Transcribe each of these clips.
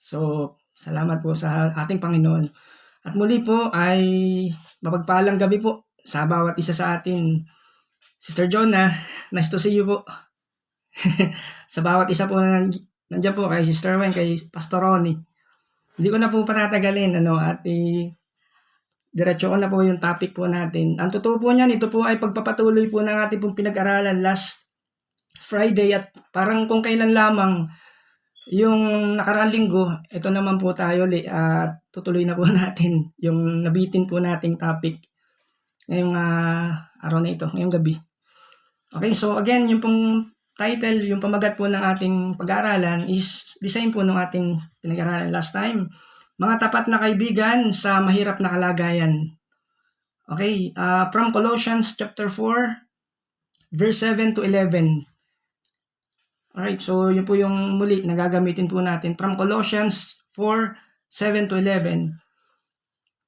So, salamat po sa ating Panginoon. At muli po ay mapagpalang gabi po sa bawat isa sa atin. Sister Jonah, nice to see you po. Sa bawat isa po na nandiyan po kay Sister Wen, kay Pastor Ronnie. Hindi ko na po patatagalin at diretso ko na po yung topic po natin. Ang totoo po niyan, ito po ay pagpapatuloy po ng ating pong pinag-aralan last Friday at parang kung kailan lamang yung nakaraang linggo, ito naman po tayo at tutuloy na po natin yung nabitin po nating topic ngayong araw na ito, ngayong gabi. Okay, so again, yung pong title, yung pamagat po ng ating pag-aaralan is design po ng ating pinag-aaralan last time. Mga tapat na kaibigan sa mahirap na kalagayan. Okay, from Colossians chapter 4, verse 7 to 11. Alright, so yun po yung muli na gagamitin po natin from Colossians 4, 7 to 11.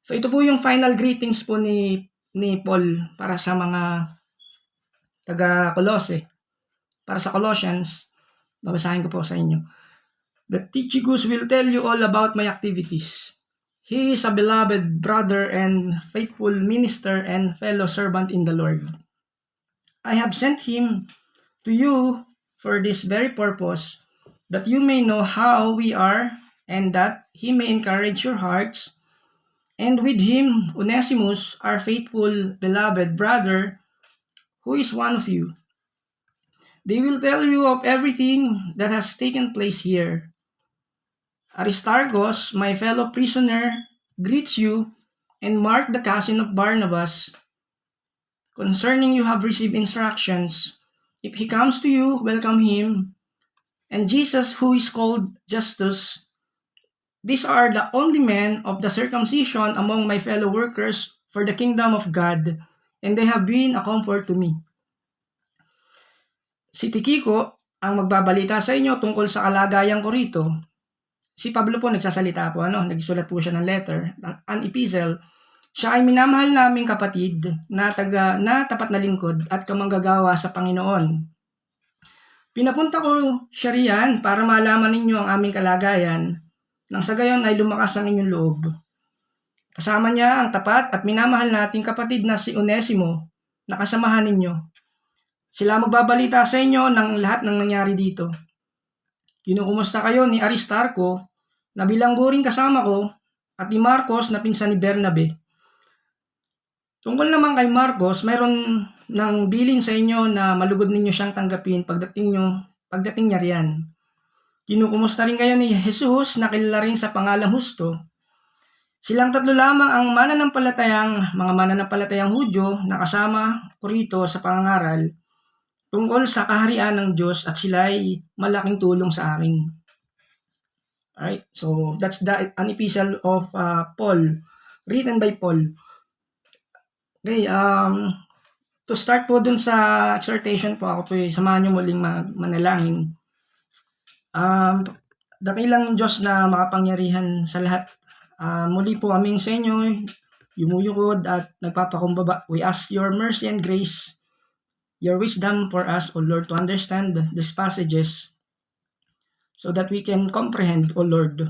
So ito po yung final greetings po ni Paul para sa mga taga-Colossae. Para sa Colossians, babasahin ko po sa inyo. The Tychicus will tell you all about my activities. He is a beloved brother and faithful minister and fellow servant in the Lord. I have sent him to you for this very purpose, that you may know how we are, and that he may encourage your hearts. And with him, Onesimus, our faithful, beloved brother, who is one of you. They will tell you of everything that has taken place here. Aristarchus, my fellow prisoner, greets you, and Mark, the cousin of Barnabas. Concerning you have received instructions. If he comes to you, welcome him. And Jesus, who is called Justus. These are the only men of the circumcision among my fellow workers for the kingdom of God, and they have been a comfort to me. Si Tikiko ang magbabalita sa inyo tungkol sa kalagayan ko rito. Si Pablo po nagsasalita po, nagsulat po siya ng letter, an epistle. Siya ay minamahal naming kapatid na tapat na lingkod at kamanggagawa sa Panginoon. Pinapunta ko siya riyan para malaman ninyo ang aming kalagayan, nang sa gayon ay lumakas ang inyong loob. Kasama niya ang tapat at minamahal nating kapatid na si Onesimo na kasamahan ninyo. Sila magbabalita sa inyo ng lahat ng nangyari dito. Kinukumusta kayo ni Aristarco na bilanggo rin kasama ko at ni Marcos na pinsan ni Bernabe. Tungkol naman kay Marcos, mayroon ng bilin sa inyo na malugod ninyo siyang tanggapin pagdating niya riyan. Kinukumusta rin kayo ni Jesus na kilala rin sa pangalang Husto. Silang tatlo lamang ang mga mananampalatayang Hudyo na kasama ko rito sa pangangaral tungkol sa kaharian ng Diyos at sila ay malaking tulong sa akin. Alright, so that's an epistle of Paul, written by Paul. Okay, to start po dun sa exhortation po, ako po samahan nyo muling manalangin. Dakilang Diyos na makapangyarihan sa lahat, muli po aming sa inyo, yumuyukod at nagpapakumbaba. We ask your mercy and grace, your wisdom for us, O Lord, to understand these passages so that we can comprehend, O Lord,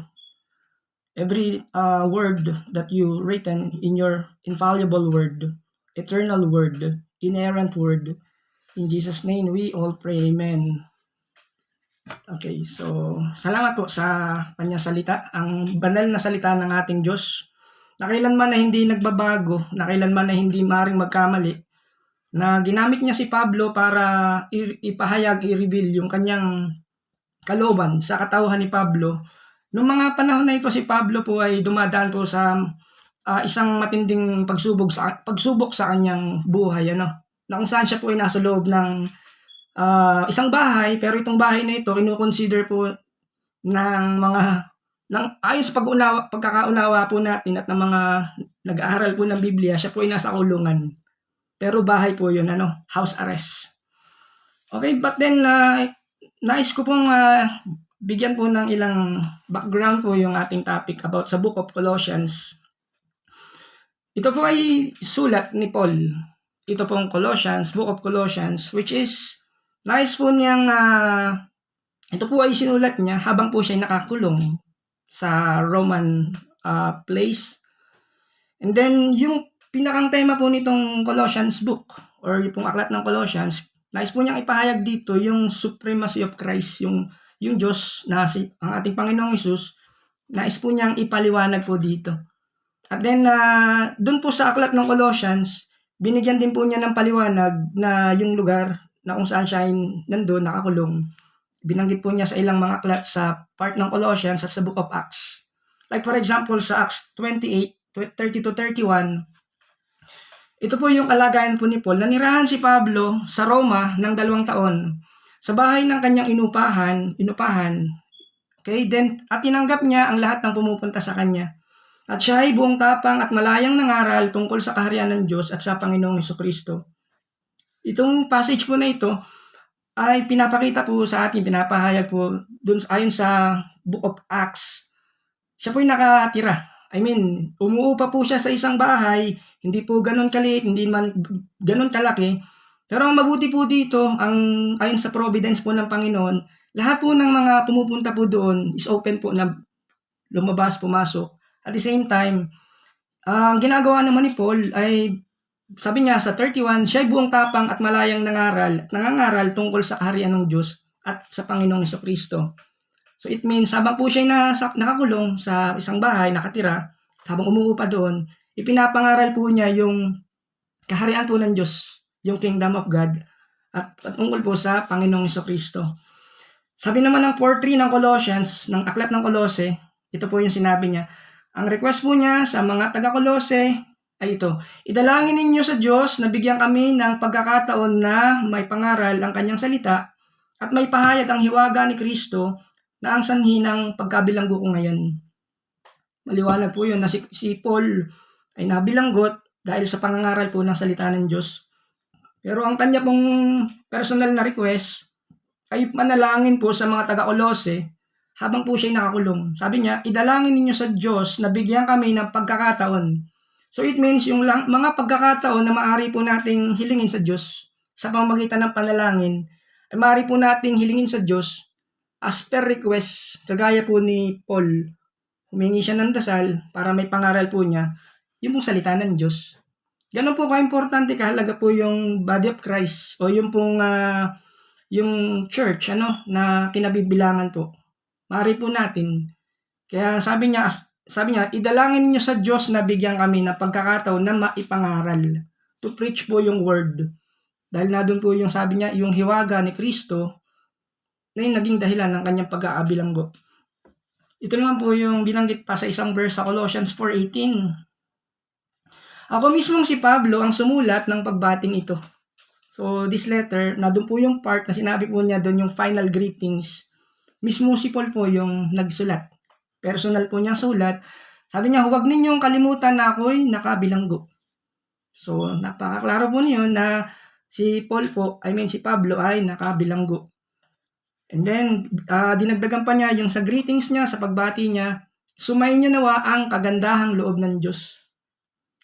every word that you written in your infallible word, eternal word, inerrant word. In Jesus' name we all pray, amen. Okay, so salamat po sa kanyang salita, ang banal na salita ng ating Diyos, na kailanman na hindi nagbabago, na kailanman na hindi maring magkamali, na ginamit niya si Pablo para ipahayag, i-reveal yung kanyang kalooban sa katauhan ni Pablo. Noong mga panahon na ito, si Pablo po ay dumadaan po sa isang matinding pagsubok sa kanyang buhay, na kung saan siya po ay nasa loob ng isang bahay, pero itong bahay na ito kinukonsider po ayon sa pagkakaunawa po natin at ng mga nag-aaral po ng Biblia, siya po ay nasa kulungan. Pero bahay po yun, house arrest. Okay, but then nais ko pong bigyan po ng ilang background po yung ating topic about sa Book of Colossians. Ito po ay sulat ni Paul. Ito pong Colossians, Book of Colossians, which is nais po niyang ito po ay sinulat niya habang po siya nakakulong sa Roman place. And then, yung pinakang tema po nitong Colossians book, or yung pong aklat ng Colossians, nais po niyang ipahayag dito yung supremacy of Christ, yung Diyos na ang ating Panginoong Hesus, nais po niyang ipaliwanag po dito. At then, dun po sa aklat ng Colossians, binigyan din po niya ng paliwanag na yung lugar na kung saan siya nandun, nakakulong. Binanggit po niya sa ilang mga aklat sa part ng Colossians sa Book of Acts. Like for example, sa Acts 28:30-31, ito po yung kalagayan po ni Paul. Nanirahan si Pablo sa Roma ng 2 taon sa bahay ng kanyang inupahan. Okay, then at tinanggap niya ang lahat ng pumupunta sa kanya. At siya ay buong tapang at malayang nangaral tungkol sa kaharian ng Diyos at sa Panginoong Hesukristo. Itong passage po na ito ay pinapakita po sa atin, pinapahayag po dun ayon sa Book of Acts. Siya po ay nakatira. I mean, umuupa po siya sa isang bahay, hindi po ganun kaliit, hindi man ganun kalaki. Pero ang mabuti po dito, ayon sa providence po ng Panginoon, lahat po ng mga pumupunta po doon is open po na lumabas, pumasok. At the same time, ang ginagawa naman ni Paul ay, sabi niya sa 31, siya ay buong tapang at malayang nangangaral tungkol sa kaharian ng Diyos at sa Panginoong Hesukristo. So it means, habang po siya nakakulong sa isang bahay, nakatira, habang umuupa doon, ipinapangaral po niya yung kaharian po ng Diyos, yung kingdom of God, at tungkol po sa Panginoong Hesukristo. Sabi naman ng 4:3 ng Colossians, ng aklat ng Kolose, ito po yung sinabi niya. Ang request po niya sa mga taga-Kolose ay ito, idalangin ninyo sa Diyos na bigyan kami ng pagkakataon na may pangaral ang kanyang salita at may pahayag ang hiwaga ni Kristo na ang sanhi ng pagkabilanggo ko ngayon. Maliwanag po yun na si Paul ay nabilanggot dahil sa pangangaral po ng salita ng Diyos. Pero ang kanya pong personal na request ay manalangin po sa mga taga-Kolose habang po siya nakakulong. Sabi niya, idalangin ninyo sa Diyos na bigyan kami ng pagkakataon. So it means yung mga pagkakataon na maaari po nating hilingin sa Diyos sa pamamagitan ng panalangin, ay maaari po nating hilingin sa Diyos as per request, kagaya po ni Paul. Humingi siya ng dasal para may pangaral po niya, yung pong salita ng Diyos. Ganun po ka-importante, kahalaga po yung body of Christ o yung pong yung church na kinabibilangan po. Maaari po natin. Kaya sabi niya, idalangin niyo sa Diyos na bigyan kami ng pagkakataon na maipangaral. To preach po yung word. Dahil na doon po yung sabi niya, yung hiwaga ni Kristo na yung naging dahilan ng kanyang pag-aabilanggo. Ito naman po yung binanggit pa sa isang verse sa Colossians 4:18. Ako mismong si Pablo ang sumulat ng pagbating ito. So this letter, na doon po yung part na sinabi po niya doon yung final greetings. Mismo si Paul po yung nagsulat. Personal po niya sulat. Sabi niya, huwag ninyong kalimutan na ako'y nakabilanggo. So, napakaklaro po niyo na si Pablo ay nakabilanggo. And then, dinagdagan pa niya yung sa greetings niya, sa pagbati niya, sumayin niyo nawa ang kagandahang loob ng Diyos.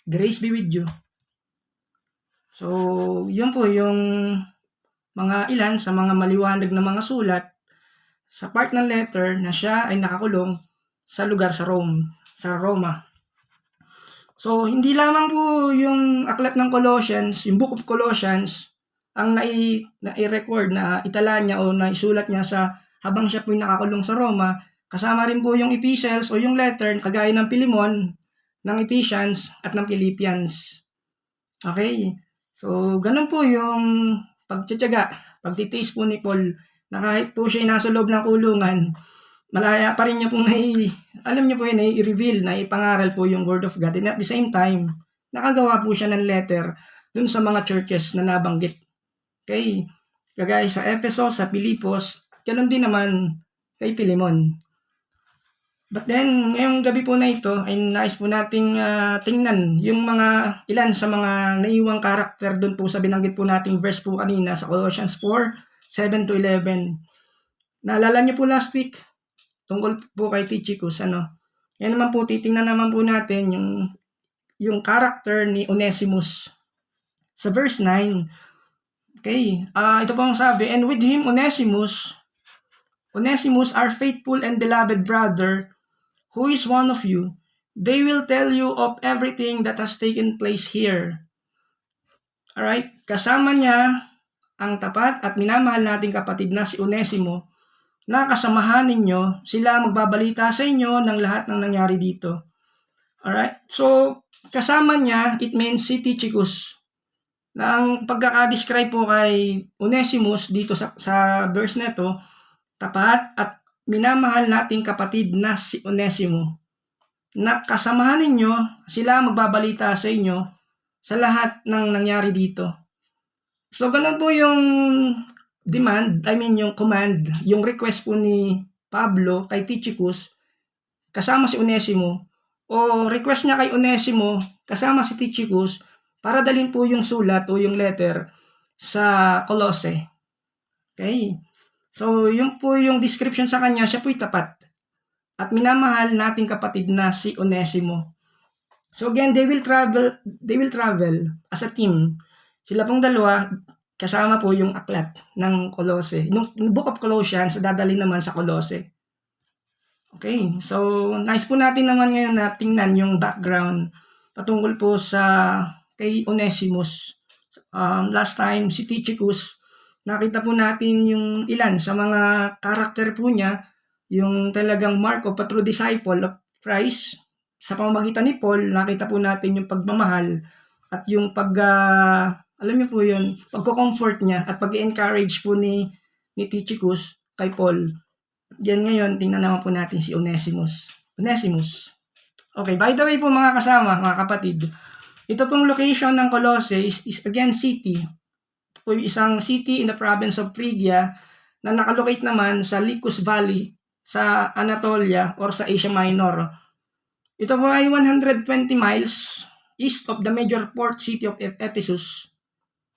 Grace be with you. So, yun po yung mga ilan sa mga maliwanag na mga sulat sa part ng letter na siya ay nakakulong sa lugar sa Roma. So, hindi lamang po yung aklat ng Colossians, yung Book of Colossians, ang nai-record na itala niya o naisulat niya sa habang siya po nakakulong sa Roma. Kasama rin po yung epistles o yung letter kagaya ng Philemon, ng Ephesians at ng Philippians. Okay? So, ganun po yung pagtitiyaga, pagtitiis po ni Paul na kahit po siya nasa loob ng kulungan, malaya pa rin niya pong nai-reveal, naipangaral po yung Word of God. And at the same time, nakagawa po siya ng letter dun sa mga churches na nabanggit. Okay? Kagaya sa Ephesus, sa Pilipos, ganun din naman kay Philemon. But then, ngayong gabi po na ito, ay nais po nating tingnan yung ilan sa mga naiwang karakter dun po sa binanggit po nating verse po kanina sa Colossians 4:7-11. Naalala niyo po last week, tungkol po kay Tychicus, Yan naman po, titingnan naman po natin yung character ni Onesimus. Sa verse 9, okay, ito po ang sabi, and with him Onesimus, our faithful and beloved brother, who is one of you, they will tell you of everything that has taken place here. Alright? Kasama niya ang tapat at minamahal nating kapatid na si Onesimo, na kasamahan ninyo, sila magbabalita sa inyo ng lahat ng nangyari dito. Alright? So, kasama niya, it means si Tychicus. Na ang pagkaka-describe po kay Onesimus dito sa verse na ito, tapat at minamahal nating kapatid na si Onesimo, na kasamahan ninyo, sila magbabalita sa inyo sa lahat ng nangyari dito. So, ganun po yung yung command, yung request po ni Pablo kay Tychicus, kasama si Onesimo, o request niya kay Onesimo, kasama si Tychicus, para dalhin po yung sulat o yung letter sa Colossae. Okay? So, yun po yung description sa kanya, siya po'y tapat. At minamahal nating kapatid na si Onesimo. So again, they will travel as a team. Sila pong dalawa, kasama po yung aklat ng Colossae. Nung Book of Colossians, dadalhin naman sa Colossae. Okay, so nice po natin naman ngayon na tingnan yung background patungkol po sa kay Onesimus. Last time, si Tychicus, nakita po natin yung ilan sa mga karakter po niya, yung talagang mark of a true disciple of Christ. Sa pamamagitan ni Paul, nakita po natin yung pagmamahal at yung alam niyo po yun, pagko-comfort niya at pag-encourage po ni Tychicus kay Paul. Diyan ngayon, tingnan naman po natin si Onesimus. Okay, by the way po mga kasama, mga kapatid, ito pong location ng Colossae is again city. Ito po yung isang city in the province of Phrygia na nakalocate naman sa Lycus Valley sa Anatolia or sa Asia Minor. Ito po ay 120 miles east of the major port city of Ephesus.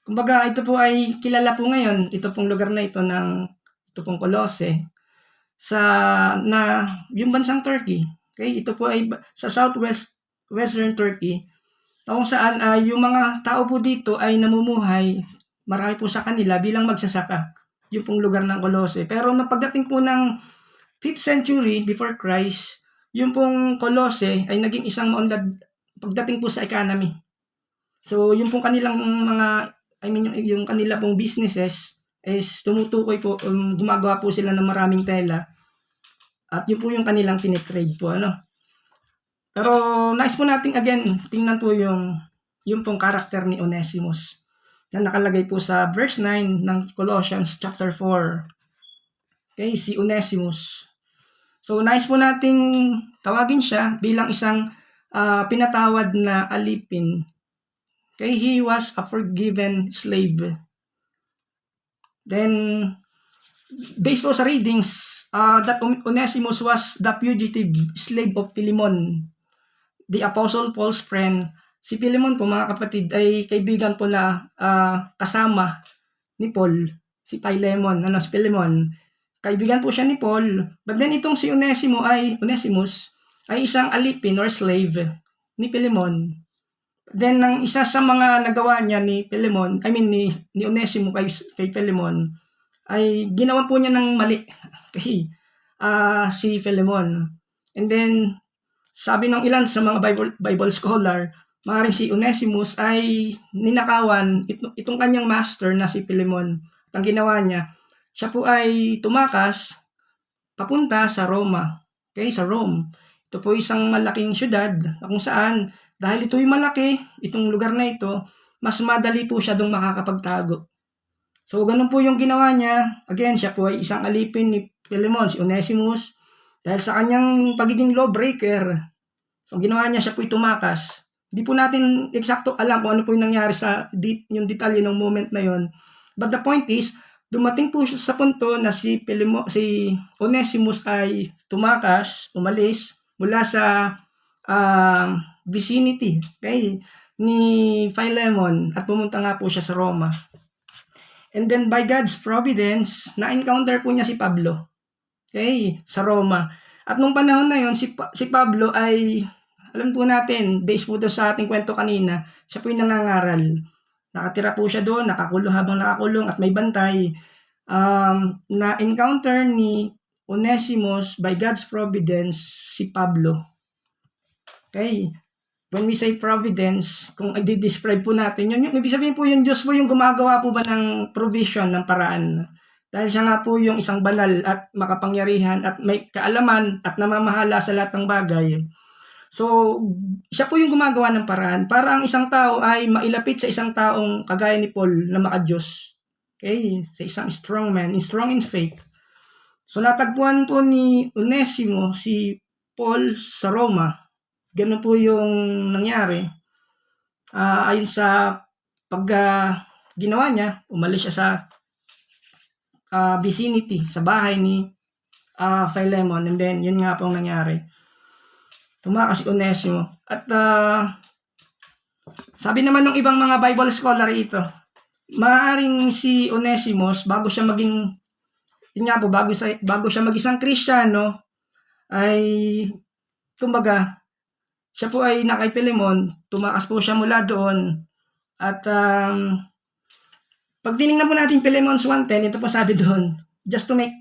Kumbaga, ito po ay kilala po ngayon, ito pong lugar na ito ito pong Colossae, yung bansang Turkey. Okay, ito po ay sa western Turkey, kung saan yung mga tao po dito ay namumuhay, marami po sa kanila bilang magsasaka, yung pong lugar ng Colossae. Pero nung pagdating po ng 5th century before Christ, yung pong Colossae ay naging isang maunlad pagdating po sa economy. So, yung pong kanilang yung kanila pong businesses is tumutukoy po, gumagawa po sila ng maraming tela. At yun po yung kanilang tinitrade po, Pero nice po natin again, tingnan po yung pong karakter ni Onesimus na nakalagay po sa verse 9 ng Colossians chapter 4. Okay, si Onesimus. So nice po nating tawagin siya bilang isang pinatawad na alipin. Okay, he was a forgiven slave. Then, based po sa readings, that Onesimus was the fugitive slave of Philemon, the Apostle Paul's friend. Si Philemon po mga kapatid ay kaibigan po na kasama ni Paul, si Philemon, si Philemon. Kaibigan po siya ni Paul. But then itong si Onesimus ay isang alipin or slave ni Philemon. Then ang isa sa mga nagawa niya ni Onesimo kay Philemon ay ginawa po niya ng mali kay si Philemon. And then sabi ng ilan sa mga Bible scholar, maaaring si Onesimus ay ninakawan itong kanyang master na si Philemon. At ang ginawa niya, siya po ay tumakas papunta sa Roma. Okay, sa Rome. Ito po isang malaking syudad kung saan dahil ito'y malaki, itong lugar na ito, mas madali po siya doon makakapagtago. So, ganun po yung ginawa niya. Again, siya po ay isang alipin ni Philemon, si Onesimus. Dahil sa kanyang pagiging lawbreaker, so ginawa niya, siya po ay tumakas. Hindi po natin eksakto alam kung ano po yung nangyari sa yung detalye ng moment na yon. But the point is, dumating po siya sa punto na si Onesimus ay umalis mula sa vicinity, okay, ni Philemon at pumunta nga po siya sa Roma. And then by God's providence, na-encounter po niya si Pablo, okay, sa Roma. At nung panahon na yon, si Pablo ay, alam po natin, based po doon sa ating kwento kanina, siya po yung nangangaral. Nakatira po siya doon, habang nakakulong at may bantay. Na-encounter ni Onesimus, by God's providence, si Pablo. Okay? When we say providence, kung i-describe po natin, yun, ibig sabihin po yung Diyos po yung gumagawa po ba ng provision, ng paraan. Dahil siya nga po yung isang banal at makapangyarihan at may kaalaman at namamahala sa lahat ng bagay. So, siya po yung gumagawa ng paraan para ang isang tao ay mailapit sa isang taong kagaya ni Paul na maka-Diyos. Okay? Sa isang strong man, strong in faith. So, natagpuan po ni Onesimo si Paul sa Roma. Ganun po yung nangyari. Ayon sa ginawa niya, umalis siya sa vicinity, sa bahay ni Philemon. And then, yun nga po ang nangyari. Tumakas si Onesimo. At sabi naman ng ibang mga Bible scholar ito, maaaring si Onesimos, bago siya maging, yun nga po, bago siya mag-isang Kristiyano, ay, kumbaga, siya po ay kay Philemon, tumakas po siya mula doon. At pag tinignan po natin Philemon's 1:10, ito po sabi doon, just to make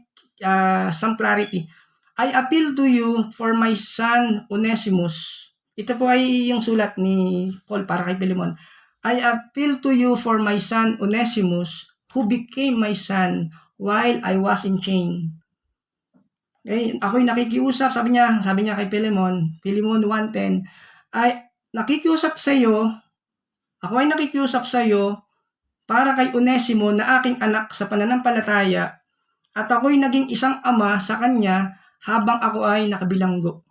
some clarity, I appeal to you for my son Onesimus. Ito po ay yung sulat ni Paul para kay Philemon. I appeal to you for my son Onesimus, who became my son while I was in chain. Okay, ako'y nakikiusap, sabi niya kay Philemon 1:10, ay nakikiusap sa iyo, ako ay nakikiusap sa iyo para kay Onesimo na aking anak sa pananampalataya, at ako'y naging isang ama sa kanya habang ako ay nakabilanggo.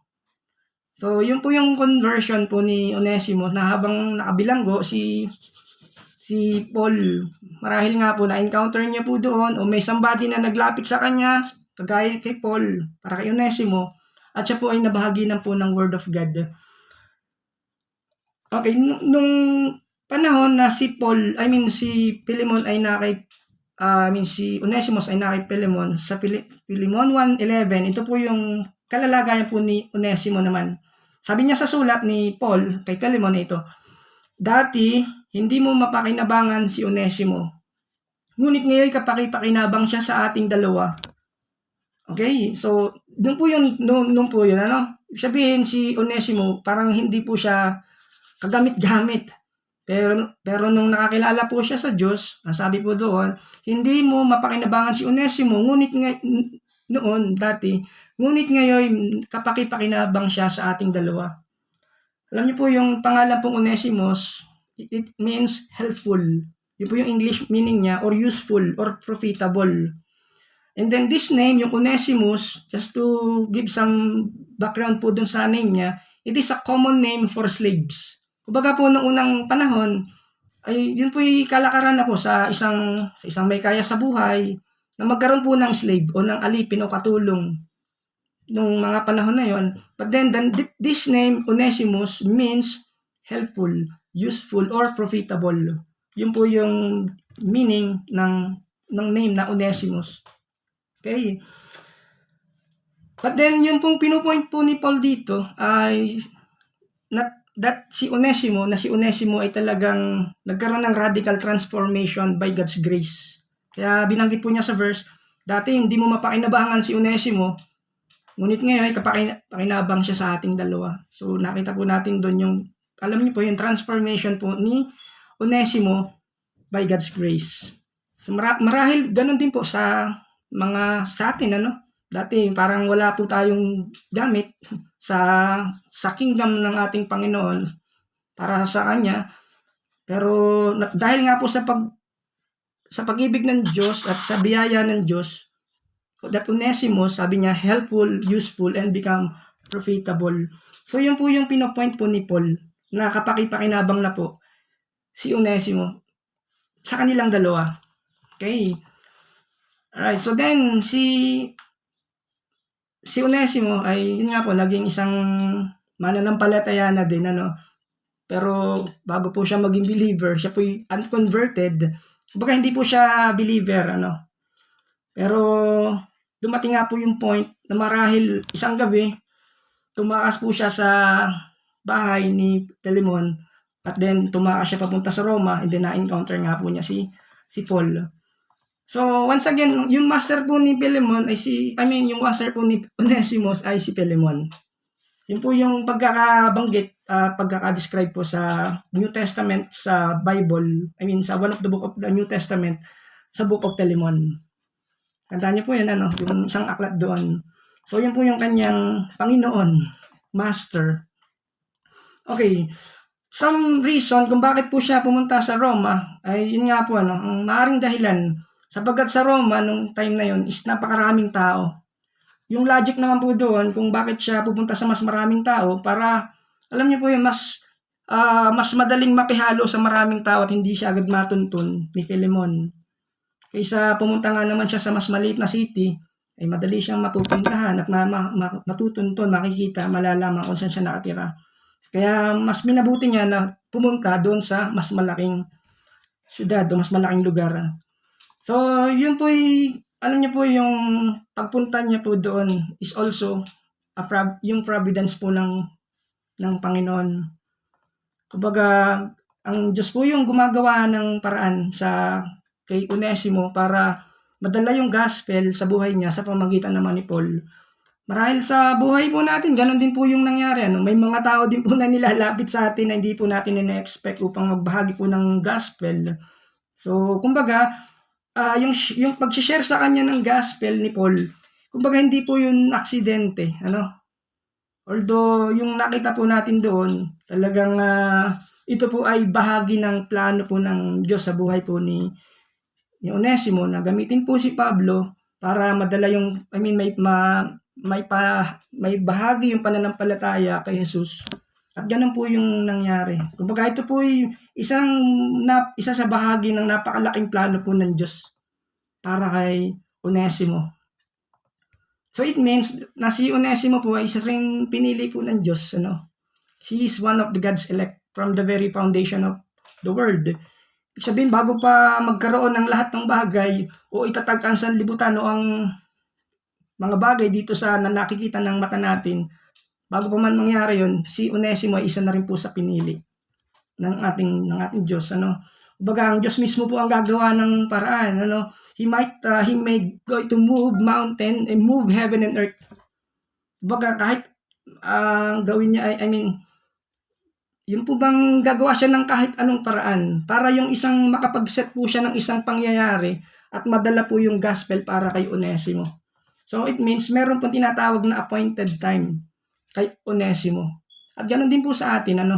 So, yun po yung conversion po ni Onesimo na habang nakabilanggo si Paul, marahil nga po na-encounter niya po doon o may somebody na naglapit sa kanya, kagaya kay Paul, para kay Onesimo, at siya po ay nabahaginan po ng Word of God. Okay, nung panahon na si Philemon ay si Onesimus ay kay Philemon, sa Philemon 1:11, ito po yung kalalagayan po ni Onesimo naman. Sabi niya sa sulat ni Paul kay Philemon na ito, dati, hindi mo mapakinabangan si Onesimo, ngunit ngayon kapaki-pakinabang siya sa ating dalawa. Okay, so doon po yun, sabihin si Onesimo, parang hindi po siya kagamit-gamit. Pero nung nakakilala po siya sa Diyos, ang sabi po doon, hindi mo mapakinabangan si Onesimo, ngunit ngunit ngayon kapaki-pakinabang siya sa ating dalawa. Alam niyo po yung pangalan pong Onesimos, it means helpful. Yun po yung English meaning niya, or useful, or profitable. And then this name, yung Onesimus, just to give some background po dun sa name niya, it is a common name for slaves. Kumbaga po noong unang panahon, ay yun po yung kalakaran na po sa isang may kaya sa buhay na magkaroon po ng slave o ng alipin o katulong nung mga panahon na yon. But then this name Onesimus means helpful, useful, or profitable. Yun po yung meaning ng name na Onesimus. Okay. But then yung pong pinupoint po ni Paul dito ay that si Onesimo ay talagang nagkaroon ng radical transformation by God's grace. Kaya binanggit po niya sa verse, dati hindi mo mapakinabangan si Onesimo, ngunit ngayon ay pakinabang siya sa ating dalawa. So nakita po natin doon yung, alam niyo po, yung transformation po ni Onesimo by God's grace. So marahil ganun din po sa atin, Dati parang wala po tayong gamit sa kingdom ng ating Panginoon para sa Kanya. Pero dahil nga po sa pag-ibig ng Diyos at sa biyaya ng Diyos, that Onesimus, sabi niya, helpful, useful, and become profitable. So yun po yung pinopoint po ni Paul, na kapaki-pakinabang na po si Onesimo sa kanilang dalawa. Okay. Alright, so then si Onesimo ay yun nga po, naging isang mananampalataya na din, Pero bago po siya maging believer, siya po unconverted. Kumbaga hindi po siya believer, Pero dumating nga po yung point na marahil isang gabi, tumakas po siya sa bahay ni Philemon, at then tumakas siya papunta sa Roma, and then na-encounter nga po niya si Paul. So, once again, yung master po ni Philemon ay yung master po ni Onesimus ay si Philemon. Yun po yung pagkakabanggit, pagkaka-describe po sa New Testament sa Bible, sa one of the book of the New Testament, sa book of Philemon. Tandaan niyo po yan, yung isang aklat doon. So, yun po yung kanyang Panginoon, Master. Okay, some reason kung bakit po siya pumunta sa Roma, ay yun nga po, ang maaring dahilan, sapagkat sa Roma, nung time na yun, is napakaraming tao. Yung logic naman po doon, kung bakit siya pupunta sa mas maraming tao, para, alam niyo po yun, mas madaling makihalo sa maraming tao at hindi siya agad matuntun ni Philemon. Kaysa pumunta nga naman siya sa mas maliit na city, ay madali siyang mapupuntahan at matutuntun, makikita, malalaman kung saan siya nakatira. Kaya mas minabuti niya na pumunta doon sa mas malaking syudad o mas malaking lugar. So, yun po alam niyo po yung pagpunta niya po doon is also yung providence po ng Panginoon. Kumbaga, ang Diyos po yung gumagawa ng paraan kay Onesimo para madala yung gospel sa buhay niya sa pamagitan naman ni Paul. Marahil sa buhay po natin, ganun din po yung nangyari. May mga tao din po na nilalapit sa atin na hindi po natin ina-expect upang magbahagi po ng gospel. So, kumbaga, yung pag-share sa kanya ng gospel ni Paul, kumbaga hindi po yun aksidente, Although, yung nakita po natin doon, talagang ito po ay bahagi ng plano po ng Diyos sa buhay po ni Onesimo, na gamitin po si Pablo para madala yung, may bahagi yung pananampalataya kay Jesus. At ganun po yung nangyari. Kumbaga ito po ay isa sa bahagi ng napakalaking plano po ng Diyos para kay Onesimo. So it means na si Onesimo po ay isa ring pinili po ng Diyos. He is one of the God's elect from the very foundation of the world. Ibig sabihin, bago pa magkaroon ng lahat ng bagay o itatag ang sanlibutan o ang mga bagay dito na nakikita ng mata natin, bago pa man mangyari yun, si Onesimo ay isa na rin po sa pinili ng ating Diyos. Kumbaga, ang Diyos mismo po ang gagawa ng paraan. He may go to move mountain and move heaven and earth. Kumbaga, kahit gawin niya yun po bang gagawa siya ng kahit anong paraan para yung isang makapag-set po siya ng isang pangyayari at madala po yung gospel para kay Onesimo. So it means meron pong tinatawag na appointed time kay Onesimo. At ganoon din po sa atin,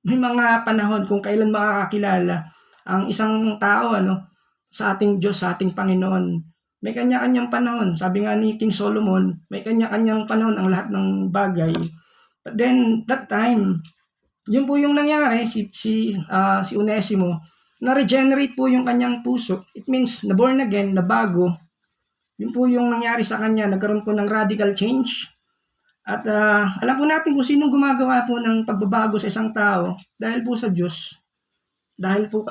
may mga panahon kung kailan makakakilala ang isang tao sa ating Diyos, sa ating Panginoon. May kanya-kanyang panahon. Sabi nga ni King Solomon, may kanya-kanyang panahon ang lahat ng bagay. But then that time, yun po yung nangyari, si Onesimo, na-regenerate po yung kanyang puso. It means, na-born again, na bago. Yun po yung nangyari sa kanya. Nagkaroon po ng radical change. At alam po natin kung sinong gumagawa po ng pagbabago sa isang tao. Dahil po sa Diyos. Dahil po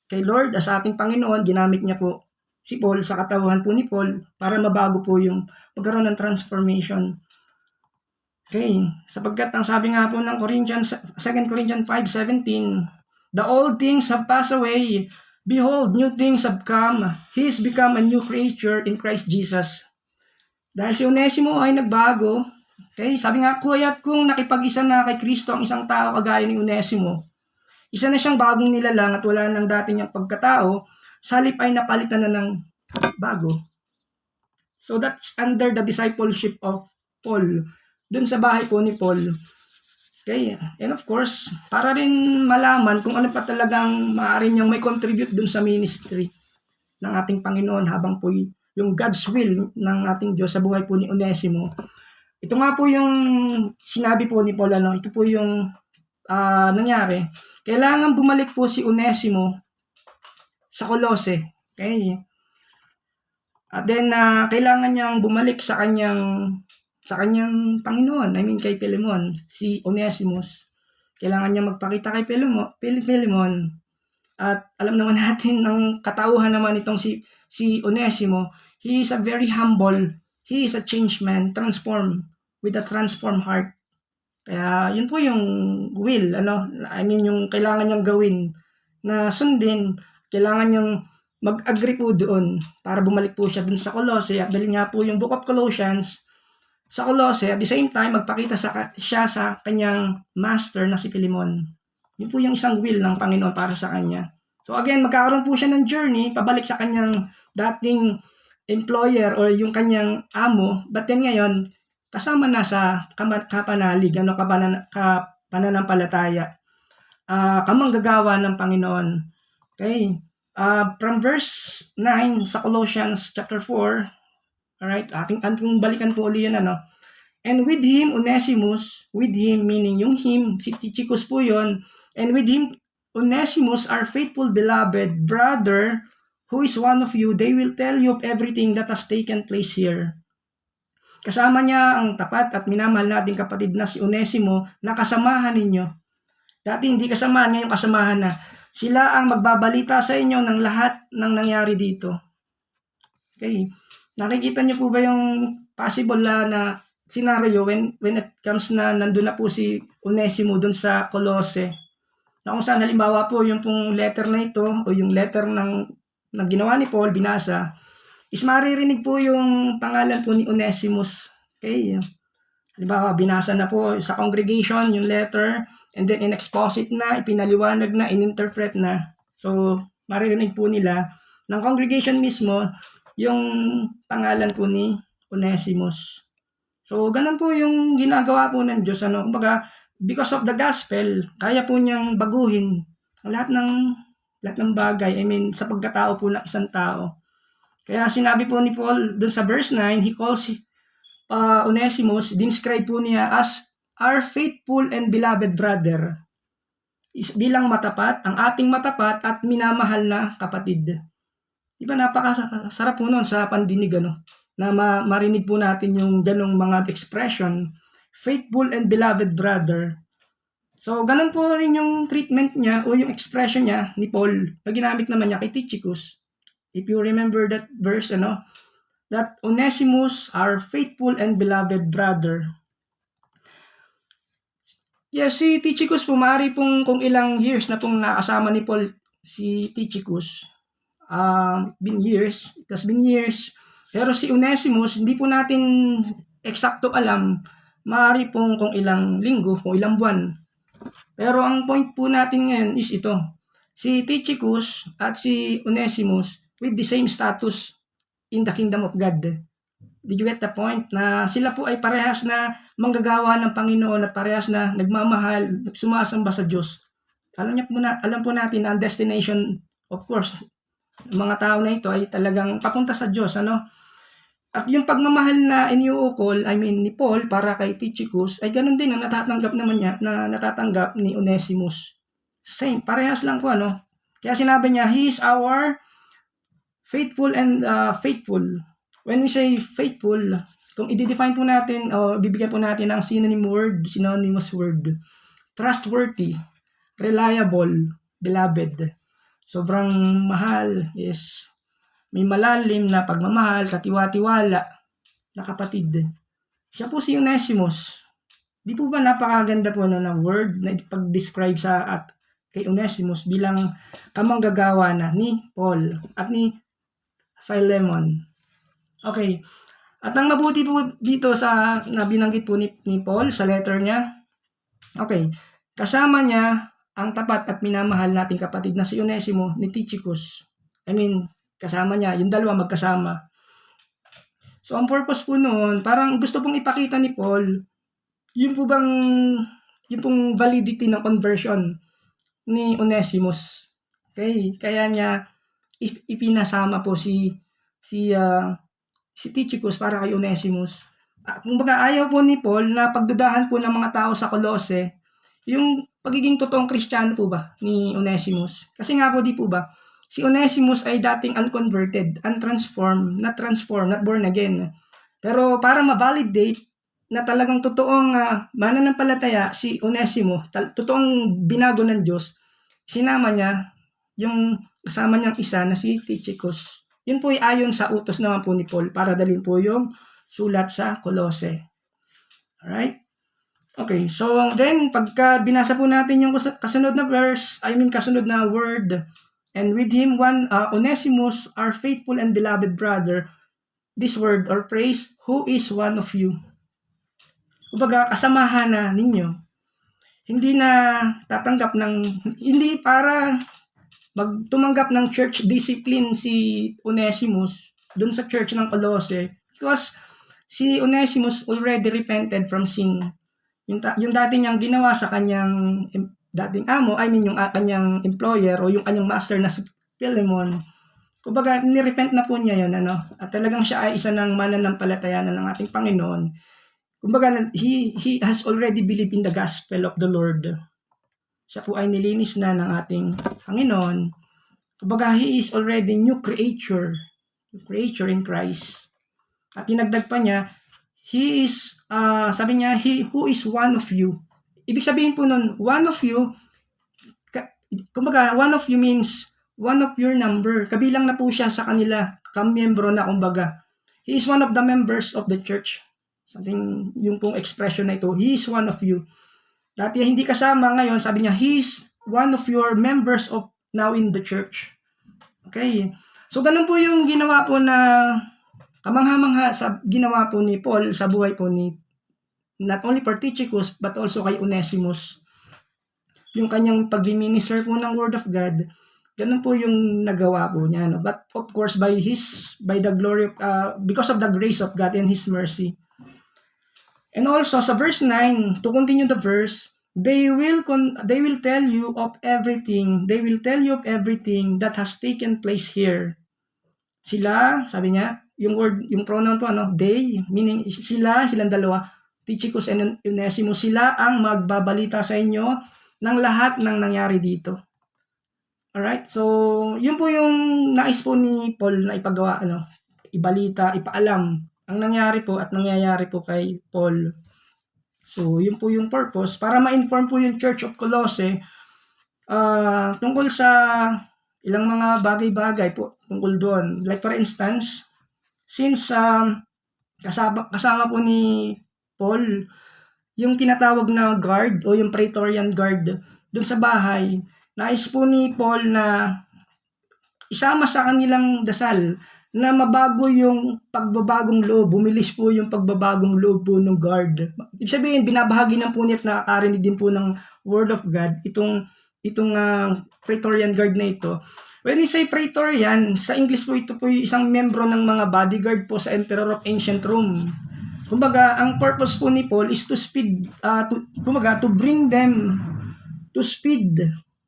kay Lord, sa ating Panginoon, ginamit niya po si Paul sa katawan po ni Paul para mabago po yung pagkaroon ng transformation. Okay, sapagkat ang sabi nga po ng 2 Corinthians 5:17, the old things have passed away, behold, new things have come, he is become a new creature in Christ Jesus. Dahil si Onesimo ay nagbago, okay, sabi nga, kuya't kung nakipag-isa na kay Kristo ang isang tao kagaya ni Onesimo, isa na siyang bagong nilalang at wala nang dati niyang pagkatao, sa halip ay napalitan na ng bago. So that's under the discipleship of Paul, dun sa bahay po ni Paul. Okay, and of course, para rin malaman kung ano pa talagang maaari niyang may contribute dun sa ministry ng ating Panginoon habang po yung God's will ng ating Diyos sa buhay po ni Onesimo. Ito nga po yung sinabi po ni Paul, ito po yung nangyari. Kailangan bumalik po si Onesimo sa Colossae. Okay? At then, kailangan niyang bumalik sa kanyang Panginoon, kay Philemon, si Onesimus. Kailangan niya magpakita kay Philemon. At alam naman natin ang katauhan naman itong si Onesimo. He is a very humble, he is a changed man, transformed with a transformed heart. Kaya yun po yung will, yung kailangan niyang gawin na sundin. Kailangan niyang mag-agree po doon para bumalik po siya dun sa Colossae at dali nga po yung Book of Colossians sa Colossae at the same time magpakita siya sa kanyang master na si Philemon. Yun po yung isang will ng Panginoon para sa kanya. So again, magkakaroon po siya ng journey pabalik sa kanyang dating employer or yung kanyang amo, but then ngayon, kasama na sa kapanalig, kapananampalataya, kamanggagawa ng Panginoon. Okay, from verse 9 sa Colossians chapter 4, alright, ating balikan po uli yun, and with him, Onesimus, with him, meaning yung him, si Tychicus po yun, and with him, Onesimus, our faithful beloved brother, who is one of you, they will tell you of everything that has taken place here. Kasama niya ang tapat at minamahal nating kapatid na si Onesimo na kasamahan ninyo. Dati hindi kasamahan, ngayon kasamahan na. Sila ang magbabalita sa inyo ng lahat ng nangyari dito. Okay. Nakikita niyo po ba yung possible na scenario when it comes na nandun na po si Onesimo dun sa Colossae? Na kung saan halimbawa po yung pong letter na ito o yung letter ng ginawa ni Paul, binasa, is maririnig po yung pangalan po ni Onesimus. Okay. Halimbawa, binasa na po sa congregation yung letter, and then in-exposit na, ipinaliwanag na, in-interpret na. So, maririnig po nila ng congregation mismo yung pangalan po ni Onesimus. So, ganun po yung ginagawa po ng Diyos. Kumbaga, because of the gospel, kaya po niyang baguhin lahat ng bagay. I mean, sa pagkatao po ng isang tao. Kaya sinabi po ni Paul dun sa verse 9, he calls Onesimus, describe po niya as our faithful and beloved brother. Bilang matapat, ang ating matapat at minamahal na kapatid. Diba napakasarap po nun sa pandinig, na marinig po natin yung ganong mga expression, faithful and beloved brother. So, ganun po rin yung treatment niya o yung expression niya ni Paul na ginamit naman niya kay Tychicus. If you remember that verse, that Onesimus, our faithful and beloved brother. Yes, si Tychicus po, maaari pong kung ilang years na pong nakasama ni Paul si Tychicus. It has been years. Pero si Onesimus, hindi po natin eksakto alam, maaari pong kung ilang linggo, kung ilang buwan. Pero ang point po natin ngayon is ito. Si Tychicus at si Onesimus with the same status in the kingdom of God. Did you get the point? Na sila po ay parehas na manggagawa ng Panginoon at parehas na nagmamahal, sumasamba sa Diyos. Alam po natin na ang destination, of course, ng mga tao na ito ay talagang papunta sa Diyos. At yung pagmamahal na iniuukol, ni Paul para kay Tychicus, ay ganun din ang natatanggap naman niya, na natatanggap ni Onesimus. Same, parehas lang po, Kaya sinabi niya, he is our faithful and faithful. When we say faithful, kung i-define po natin o bibigyan po natin ng synonymous word, trustworthy, reliable, beloved. Sobrang mahal is may malalim na pagmamahal, katiwa-tiwala na kapatid. Siya po si Onesimus. Di po ba napakaganda po na word na ipag-describe kay Onesimus bilang kamanggagawa na ni Paul at ni Philemon. Okay. At ang mabuti po dito na binanggit po ni Paul sa letter niya, okay, kasama niya ang tapat at minamahal nating kapatid na si Onesimo ni Tychicus. Kasama niya, yung dalawa magkasama. So, ang purpose po noon, parang gusto pong ipakita ni Paul, yung pong validity ng conversion ni Onesimus. Okay, kaya niya ipinasama po si Tychicus para kay Onesimus. Kumbaga ayaw po ni Paul na pagdudahan po ng mga tao sa Colossae yung pagiging totoong Kristiyano po ba ni Onesimus. Kasi nga po di po ba, si Onesimus ay dating unconverted, untransformed, not born again. Pero para ma-validate na talagang totoong mananampalataya si Onesimo, totoong binago ng Diyos, sinama niya yung kasama niyang isa na si Tychicus. Yun po ay ayon sa utos naman po ni Paul para dalhin po yung sulat sa Colossae. Alright? Okay, so then pagka binasa po natin yung kasunod na verse, kasunod na word, And with him one Onesimus, our faithful and beloved brother, this word or praise, who is one of you. Kumbaga, kasamahan na ninyo. Hindi na tatanggap ng, hindi para tumanggap ng church discipline si Onesimus dun sa church ng Colossae, because si Onesimus already repented from sin. Yung dati niyang ginawa sa kanyang dating amo, yung kanyang employer o yung kanyang master na si Philemon, kumbaga nirepent na po niya yun, at talagang siya ay isa ng mananampalataya ng ating Panginoon. Kumbaga, he has already believed in the gospel of the Lord. Siya po ay nilinis na ng ating Panginoon. Kumbaga, he is already new creature in Christ. At dinagdag pa niya, he is, sabi niya, he who is one of you. Ibig sabihin po nun, one of you, kumbaga, one of you means one of your number. Kabilang na po siya sa kanila, kamiyembro na kumbaga. He is one of the members of the church. Something, yung pong expression na ito, he is one of you. Dati hindi kasama, ngayon sabi niya, he is one of your members of now in the church. Okay. So ganun po yung ginawa po na kamangha-mangha sa ginawa po ni Paul sa buhay po ni not only for Tychicus but also kay Onesimus. Yung kanyang pag-minister po ng Word of God, ganun po yung nagawa po niya. But of course, by the glory of, because of the grace of God and His mercy. And also sa verse 9, to continue the verse, they will tell you of everything. They will tell you of everything that has taken place here. Sila, sabi niya, yung pronoun po, they, meaning silang dalawa, Tychicus and Onesimus, sila ang magbabalita sa inyo ng lahat ng nangyari dito. Alright, so yun po yung nais po ni Paul na ipagawa, ibalita, ipaalam ang nangyari po at nangyayari po kay Paul. So yun po yung purpose, para ma-inform po yung Church of Colossae tungkol sa ilang mga bagay-bagay po tungkol doon. Like for instance, since kasama po ni Paul yung tinatawag na guard o yung Praetorian Guard doon sa bahay, nais po ni Paul na isama sa kanilang dasal na mabago yung pagbabagong loob, bumilis po yung pagbabagong loob po ng guard. Ibig sabihin, binabahagi ng punit na nakakarinig din po ng Word of God, itong Praetorian Guard na ito. When we say Praetorian, sa English po ito po yung isang membro ng mga bodyguard po sa Emperor of Ancient Rome. Kumbaga, ang purpose po ni Paul is to bring them to speed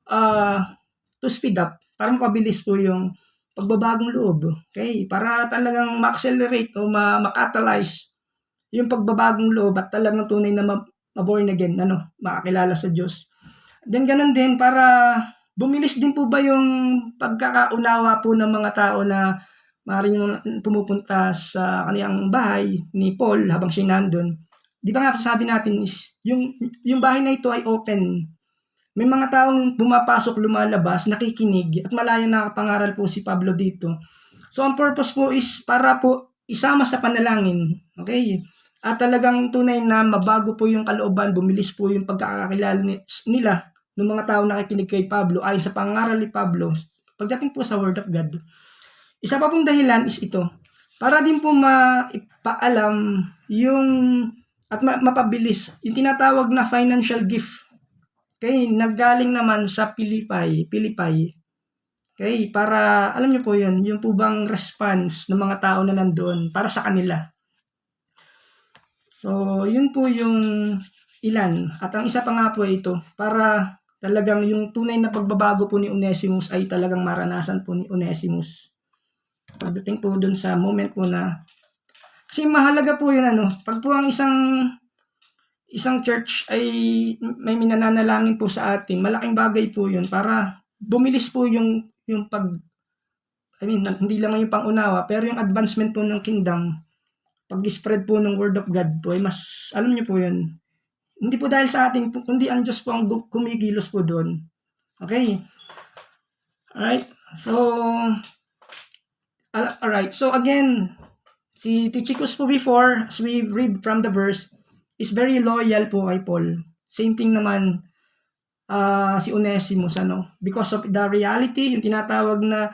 up, para mapabilis po yung pagbabagong loob. Okay? Para talagang ma-accelerate o ma-catalyze yung pagbabagong loob at talagang tunay na ma-born again, makakilala sa Diyos. Then ganun din, para bumilis din po ba yung pagkakaunawa po ng mga tao na maaaring pumupunta sa kaniyang bahay ni Paul habang siya nandun. Di ba nga sabi natin is, yung bahay na ito ay open. May mga taong pumapasok, lumalabas, nakikinig, at malayang nakapangaral po si Pablo dito. So, ang purpose po is para po isama sa panalangin. Okay? At talagang tunay na mabago po yung kalooban, bumilis po yung pagkakakilala nila ng mga taong nakikinig kay Pablo ayon sa pangaral ni Pablo pagdating po sa Word of God. Isa pa pong dahilan is ito, para din po maipaalam at mapabilis yung tinatawag na financial gift. Okay, naggaling naman sa Philippi. Okay, para alam niyo po 'yun, yung po bang response ng mga tao na nandoon para sa kanila. So, yun po yung ilan. At ang isa pa nga po ito, para talagang yung tunay na pagbabago po ni Onesimus ay talagang maranasan po ni Onesimus. Pagdating po dun sa moment po na, kasi mahalaga po yun, pag po ang isang church ay may minananalangin po sa atin, malaking bagay po yun para bumilis po yung hindi lang yung pangunawa, pero yung advancement po ng kingdom, pag-spread po ng Word of God po, ay mas, alam niyo po yun, hindi po dahil sa atin, kundi ang Diyos po ang kumikilos po doon. Okay? Alright? Alright. So again, si Tychicus po before, as we read from the verse, is very loyal po kay Paul. Same thing naman, si Onesimus, because of the reality, yung tinatawag na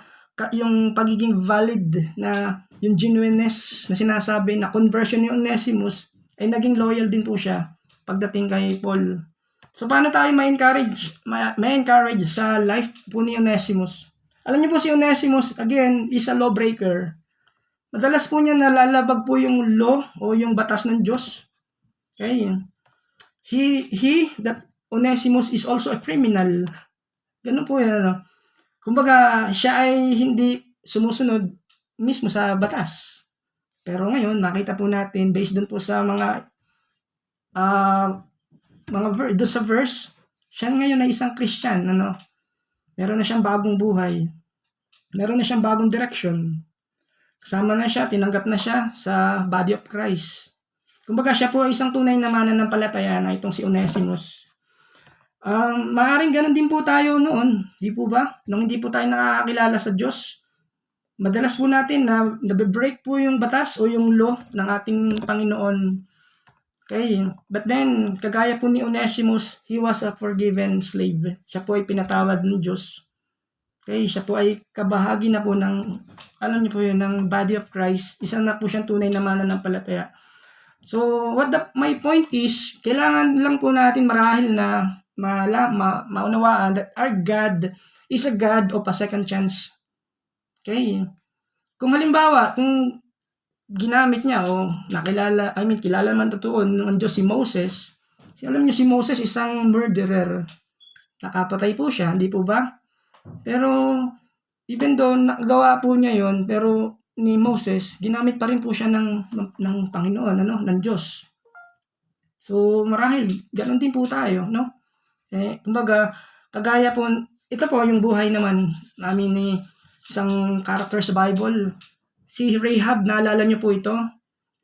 yung pagiging valid, na yung genuineness na sinasabi na conversion ni Onesimus, ay naging loyal din po siya pagdating kay Paul. So paano tayo ma-encourage sa life po ni Onesimus? Alam niyo po si Onesimus, again, is a lawbreaker. Madalas po niya nalalabag po yung law o yung batas ng Diyos. Okay? That Onesimus is also a criminal. Ganun po yan. Kumbaga, siya ay hindi sumusunod mismo sa batas. Pero ngayon, nakita po natin, based dun po sa mga doon sa verse, siya ngayon ay isang Christian. Meron na siyang bagong buhay. Meron na siyang bagong direction. Kasama na siya, tinanggap na siya sa body of Christ. Kumbaga, siya po ay isang tunay na mananampalataya na itong si Onesimus. Maaaring ganun din po tayo noon, di po ba? Nung hindi po tayo nakakakilala sa Diyos, madalas po natin na nabe-break po yung batas o yung law ng ating Panginoon. Okay, but then, kagaya po ni Onesimus, he was a forgiven slave. Siya po ay pinatawad ng Diyos. Okay, siya po ay kabahagi na po ng, alam niyo po yun, ng body of Christ. Isa na po siyang tunay na mananampalataya. So, my point is, kailangan lang po natin marahil na maunawaan that our God is a God of a second chance. Okay? Kung halimbawa, kung ginamit niya o kilala man totoo ng Diyos si Moses, alam niyo si Moses isang murderer. Nakapatay po siya, hindi po ba? Pero, even though nagawa po niya yon, pero ni Moses, ginamit pa rin po siya ng Panginoon, ng Diyos. So, marahil, ganoon din po tayo, no? Kumbaga, kagaya po, ito po yung buhay naman namin ni isang character sa Bible. Si Rahab, naalala niyo po ito?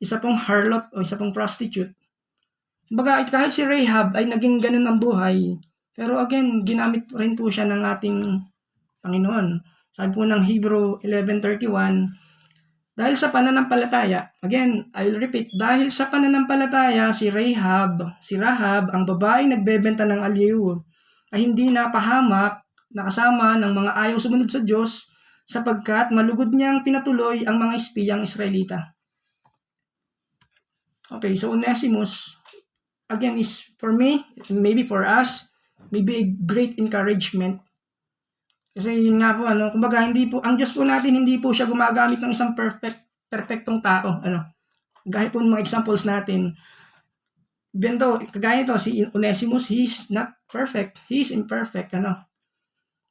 Isa pong harlot o isa pong prostitute. Kumbaga, kahit si Rahab ay naging ganun ang buhay, pero again, ginamit rin po siya ng ating Panginoon. Sabi po ng Hebrew 11:31, dahil sa pananampalataya, again, I'll repeat, dahil sa pananampalataya, si Rahab, ang babae nagbebenta ng aliw, ay hindi napahamak na kasama ng mga ayaw sumunod sa Diyos, sapagkat malugod niyang pinatuloy ang mga espiyang Israelita. Okay, so Onesimus, again, is for me, maybe for us, maybe a great encouragement. Kasi yun nga po, kumbaga ang Diyos po natin, hindi po siya gumagamit ng isang perfectong tao. Gaya po ng mga examples natin. Even though, kagaya ito, si Onesimus, he's not perfect. He's imperfect,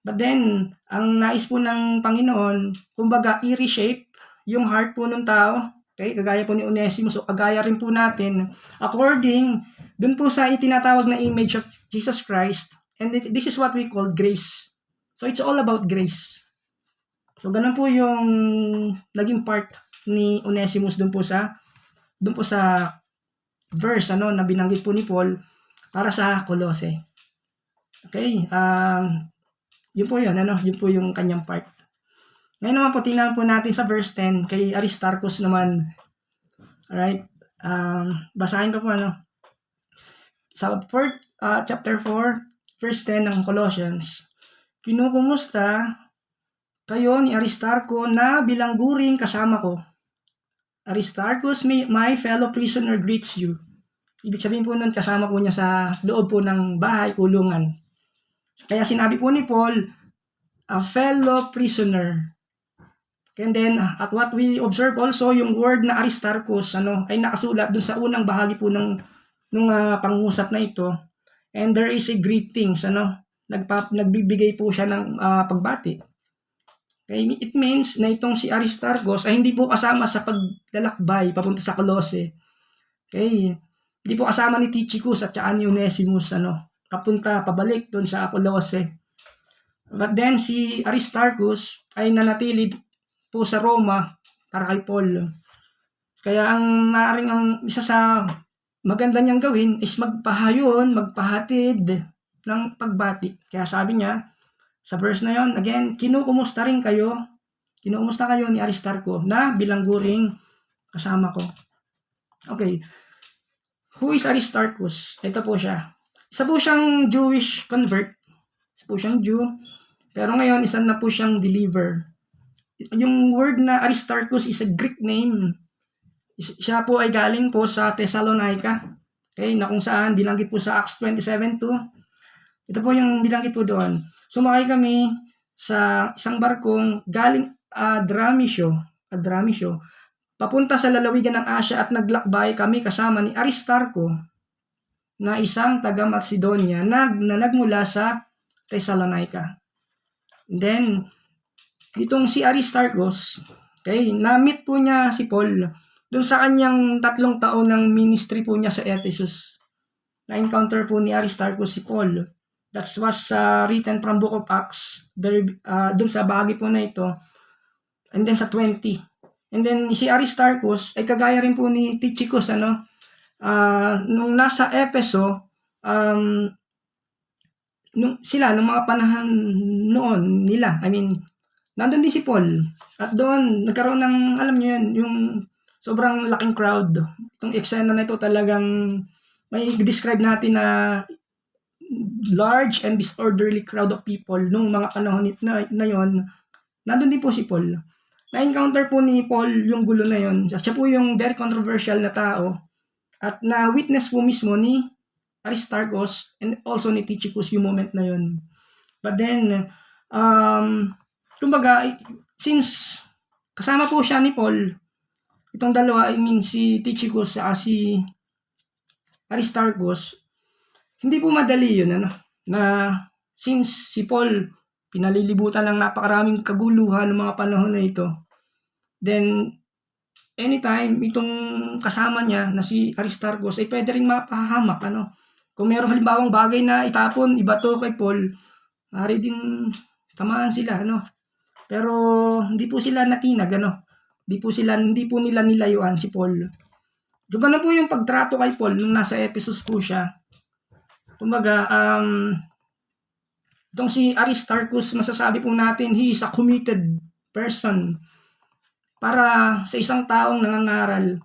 But then, ang nais po ng Panginoon, kumbaga, i-reshape yung heart po ng tao. Okay? Kagaya po ni Onesimus, o kagaya rin po natin, according, dun po sa itinatawag na image of Jesus Christ, and this is what we call grace. So, it's all about grace. So, ganun po yung naging part ni Onesimus dun po sa verse, na binanggit po ni Paul para sa Colossae. Okay? Yun po yun, yun po yung kanyang part. Ngayon naman po, tingnan po natin sa verse 10, kay Aristarchus naman. Alright? Basahin ko po, Sa chapter 4, verse 10 ng Colossians, kinukumusta kayo ni Aristarco na bilangguring kasama ko. Aristarchus, my fellow prisoner, greets you. Ibig sabihin po nun, kasama po niya sa loob po ng bahay, kulungan. Kaya sinabi po ni Paul, a fellow prisoner. And then, at what we observe also, yung word na Aristarchus, ay nakasulat dun sa unang bahagi po nung pangusap na ito. And there is a greetings, nagbibigay po siya ng pagbati. Okay? It means na itong si Aristarchus ay hindi po kasama sa paglalakbay papunta sa Colossae. Okay? Hindi po kasama ni Tychicus at saka ni Onesimus, pabalik doon sa Colossae. But then si Aristarchus ay nanatili po sa Roma para kay Paul. Kaya ang isa sa maganda niyang gawin is magpahatid ng pagbati. Kaya sabi niya, sa verse na yon, again, kinukumusta kayo ni Aristarco na bilangguring kasama ko. Okay. Who is Aristarchus? Ito po siya. Isa po siyang Jewish convert. Isa po siyang Jew. Pero ngayon, isa na po siyang believer. Yung word na Aristarchus is a Greek name. Siya po ay galing po sa Thessalonica. Okay, na kung saan binanggit po sa Acts 27:2. Ito po yung binanggit po doon. Sumakay kami sa isang barkong galing Adramitio, papunta sa lalawigan ng Asia at naglakbay kami kasama ni Aristarco na isang taga Macedonia na nagmula sa Thessalonica. And then, itong si Aristarchus, okay, na-meet po niya si Paul doon sa kanyang 3 taon ng ministry po niya sa Ephesus. Na-encounter po ni Aristarchus si Paul. That was written from Book of Acts, doon sa bahagi po na ito. And then sa 20. And then si Aristarchus ay kagaya rin po ni Tychicus, nung nasa Efeso, nung mga panahon noon nila, nandun din si Paul. At doon, nagkaroon ng, alam niyo yun, yung sobrang laking crowd. Itong eksena na ito talagang may describe natin na large and disorderly crowd of people nung mga panahon na yon. Nandun din po si Paul. Na-encounter po ni Paul yung gulo na yon. Siya po yung very controversial na tao. At na-witness po mismo ni Aristarchus and also ni Tychicus yung moment na yon. But then, kumbaga, since kasama po siya ni Paul, itong dalawa, si Tychicus at si Aristarchus, hindi po madali yun, na since si Paul, pinalilibutan ng napakaraming kaguluhan ng mga panahon na ito, then, anytime, itong kasama niya na si Aristarchus, ay pwede rin mapahamak, Kung mayroong halimbawang bagay na itapon, ibato kay Paul, maaari din tamaan sila, Pero, hindi po sila natinag, Hindi po nila nilayuan si Paul. So, ganun po yung pagtrato kay Paul nung nasa Ephesus po siya. Kumbaga, itong si Aristarchus, masasabi po natin, he is a committed person para sa isang taong nangangaral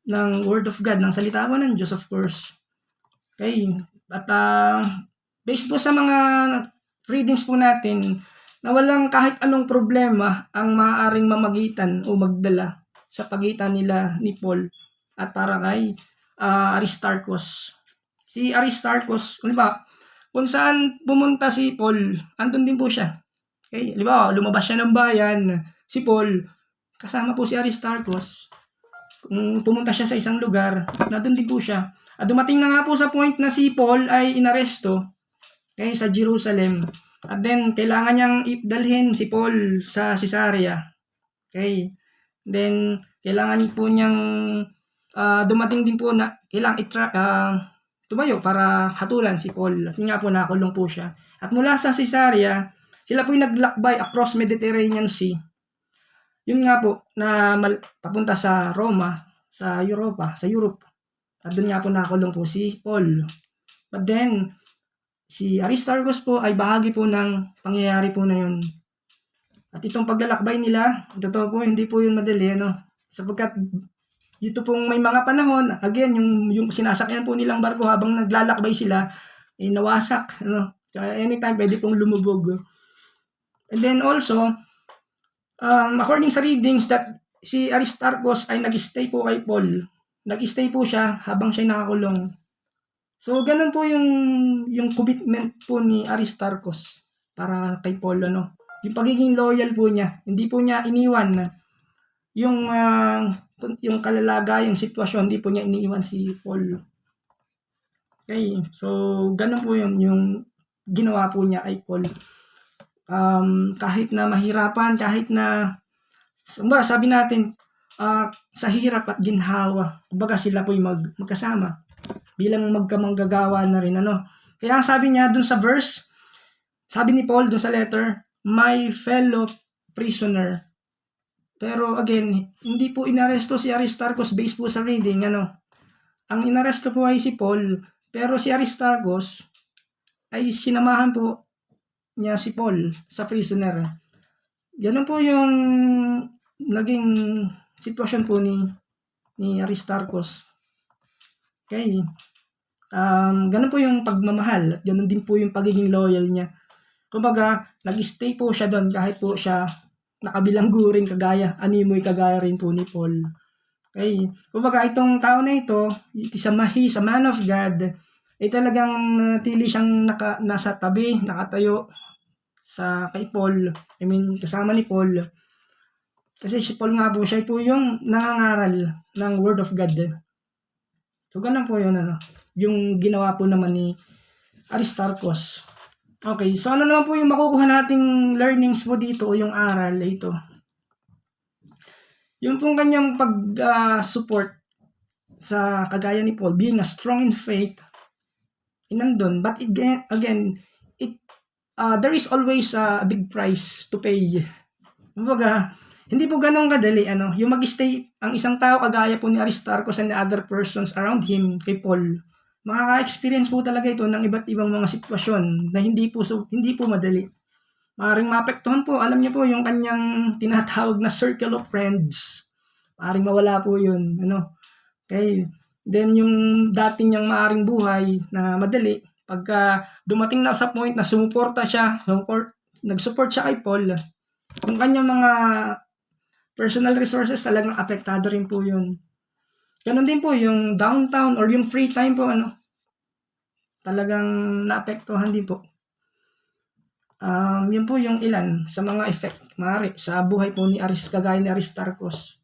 ng Word of God, ng salita po ng Diyos, of course. Okay. At based po sa mga readings po natin, na walang kahit anong problema ang maaaring mamagitan o magdala sa pagitan nila ni Paul at para kay Aristarchus. Si Aristarchus, kung saan pumunta si Paul, andun din po siya. Okay? Lumabas siya ng bayan, si Paul, kasama po si Aristarchus. Kung pumunta siya sa isang lugar, nandun din po siya. At dumating na nga po sa point na si Paul ay inaresto, okay, sa Jerusalem. At then, kailangan niyang dalhin si Paul sa Caesarea. Okay. Then, kailangan po niyang dumating din po na kailangan tumayo para hatulan si Paul. At nga po, nakulong po siya. At mula sa Caesarea, sila po yung naglakbay across Mediterranean Sea. Yun nga po, na papunta sa Roma, sa Europe. At doon nga po nakulong po si Paul. But then, si Aristarchus po ay bahagi po ng pangyayari po na yun. At itong paglalakbay nila, totoo po, hindi po yun madali, Sapagkat ito pong may mga panahon, again, yung sinasakyan po nilang barko habang naglalakbay sila, ay nawasak, Kaya anytime pwede pong lumubog. And then also, according sa readings that si Aristarchus ay nag-stay po kay Paul. Nag-stay po siya habang siya nakakulong. So, ganun po yung commitment po ni Aristarchus para kay Paul, Yung pagiging loyal po niya. Hindi po niya iniwan yung kalalagay, yung sitwasyon, hindi po niya iniwan si Paul. Okay, so ganun po yung ginawa po niya kay Paul. Kahit na mahirapan, kahit na, sabi natin, sa hirap at ginhawa, kumbaga sila po yung magkasama bilang magkamanggagawa na rin, Kaya sabi niya dun sa verse, sabi ni Paul dun sa letter, my fellow prisoner. Pero again, hindi po inaresto si Aristarchus based po sa reading, Ang inaresto po ay si Paul, pero si Aristarchus ay sinamahan po niya si Paul sa prisoner. Ganun po yung naging sitwasyon po ni Aristarchus. Okay. Ganun po yung pagmamahal at ganun din po yung pagiging loyal niya. Kumbaga, nag-stay po siya doon kahit po siya nakabilanggo rin kagaya, animoy kagaya rin po ni Paul. Okay. Kumbaga, itong tao na ito, he's a man of God, ay talagang natili siyang nasa tabi, nakatayo sa kay Paul, kasama ni Paul. Kasi si Paul nga po, siya po yung nangangaral ng Word of God. So, ganun po yun, yung ginawa po naman ni Aristarchus. Okay, so ano naman po yung makukuha nating learnings po dito o yung aral ito? Yung pong kanyang pag-support sa kagaya ni Paul, being a strong in faith, nandun. But again, there is always a big price to pay. Kumbaga, hindi po ganun kadali, yung mag-stay ang isang tao kagaya po ni Aristarchus and the other persons around him, kay Paul, makaka-experience po talaga ito ng iba't ibang mga sitwasyon na hindi po madali. Maaaring maapektuhan po, alam niyo po, yung kanyang tinatawag na circle of friends. Maaaring mawala po yun, Okay. Then, yung dati niyang maaaring buhay na madali, pagka dumating na sa point na nag-support siya kay Paul, yung kanyang mga personal resources talagang apektado rin po yun. Ganun din po yung downtown or yung free time po, talagang naapektuhan din po. Yun po yung ilan sa mga effect maaari sa buhay po ni kagaya ni Aristarchus.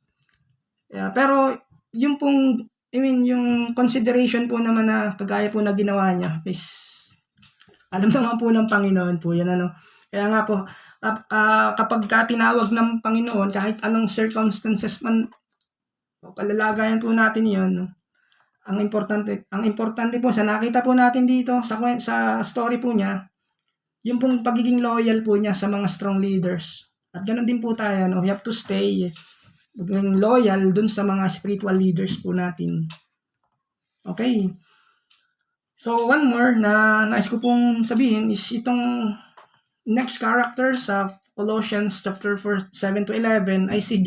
Pero yung pong yung consideration po naman na kagaya po na ginawa niya is alam naman po ng Panginoon po yan, Kaya nga po, kapag tinawag ng Panginoon, kahit anong circumstances man, palalagayan po natin yun. Ang importante po, sa nakita po natin dito, sa story po niya, yung pong pagiging loyal po niya sa mga strong leaders. At ganoon din po tayo, we have to stay loyal dun sa mga spiritual leaders po natin. Okay. So, one more na nais ko pong sabihin is itong next character sa Colossians chapter 4, 7 to 11 ay si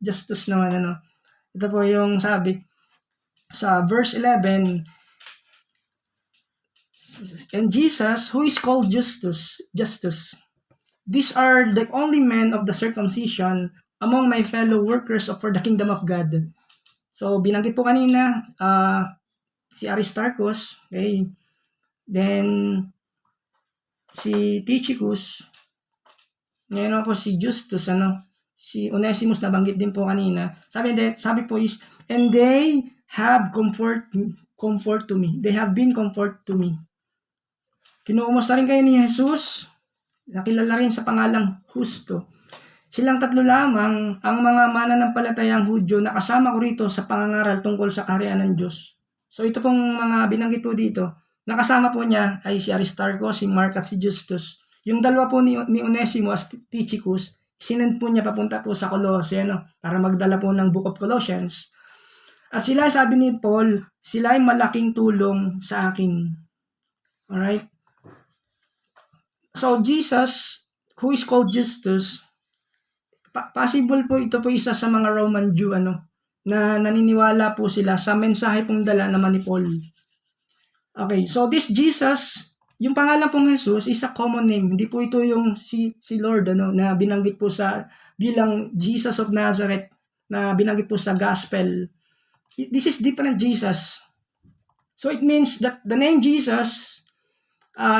Justus naman, Ito po yung sabi sa verse 11, and Jesus, who is called Justus, these are the only men of the circumcision among my fellow workers for the kingdom of God. So, binanggit po kanina, si Aristarchus, okay? Then, si Tychicus, ngayon po si Justus, si Onesimus nabanggit din po kanina. Sabi po is, and they have comfort to me. They have been comfort to me. Kinuumusta rin kayo ni Jesus, nakilala rin sa pangalang Justo. Silang tatlo lamang ang mga mananampalatayang Hudyo na kasama ko rito sa pangangaral tungkol sa kaharian ng Diyos. So ito pong mga binanggit po dito, nakasama po niya ay si Aristarchus, si Mark at si Justus. Yung dalawa po ni Onesimus at Tychicus, sinend po niya papunta po sa Colossae, para magdala po ng Book of Colossians. At sila, sabi ni Paul, sila ay malaking tulong sa akin. Alright? So Jesus, who is called Justus, possible po ito po isa sa mga Roman Jew, na naniniwala po sila sa mensahe pong dala naman ni Paul. Okay, so this Jesus, yung pangalan pong Jesus is a common name. Hindi po ito yung si Lord, na binanggit po bilang Jesus of Nazareth, na binanggit po sa gospel. This is different Jesus. So it means that the name Jesus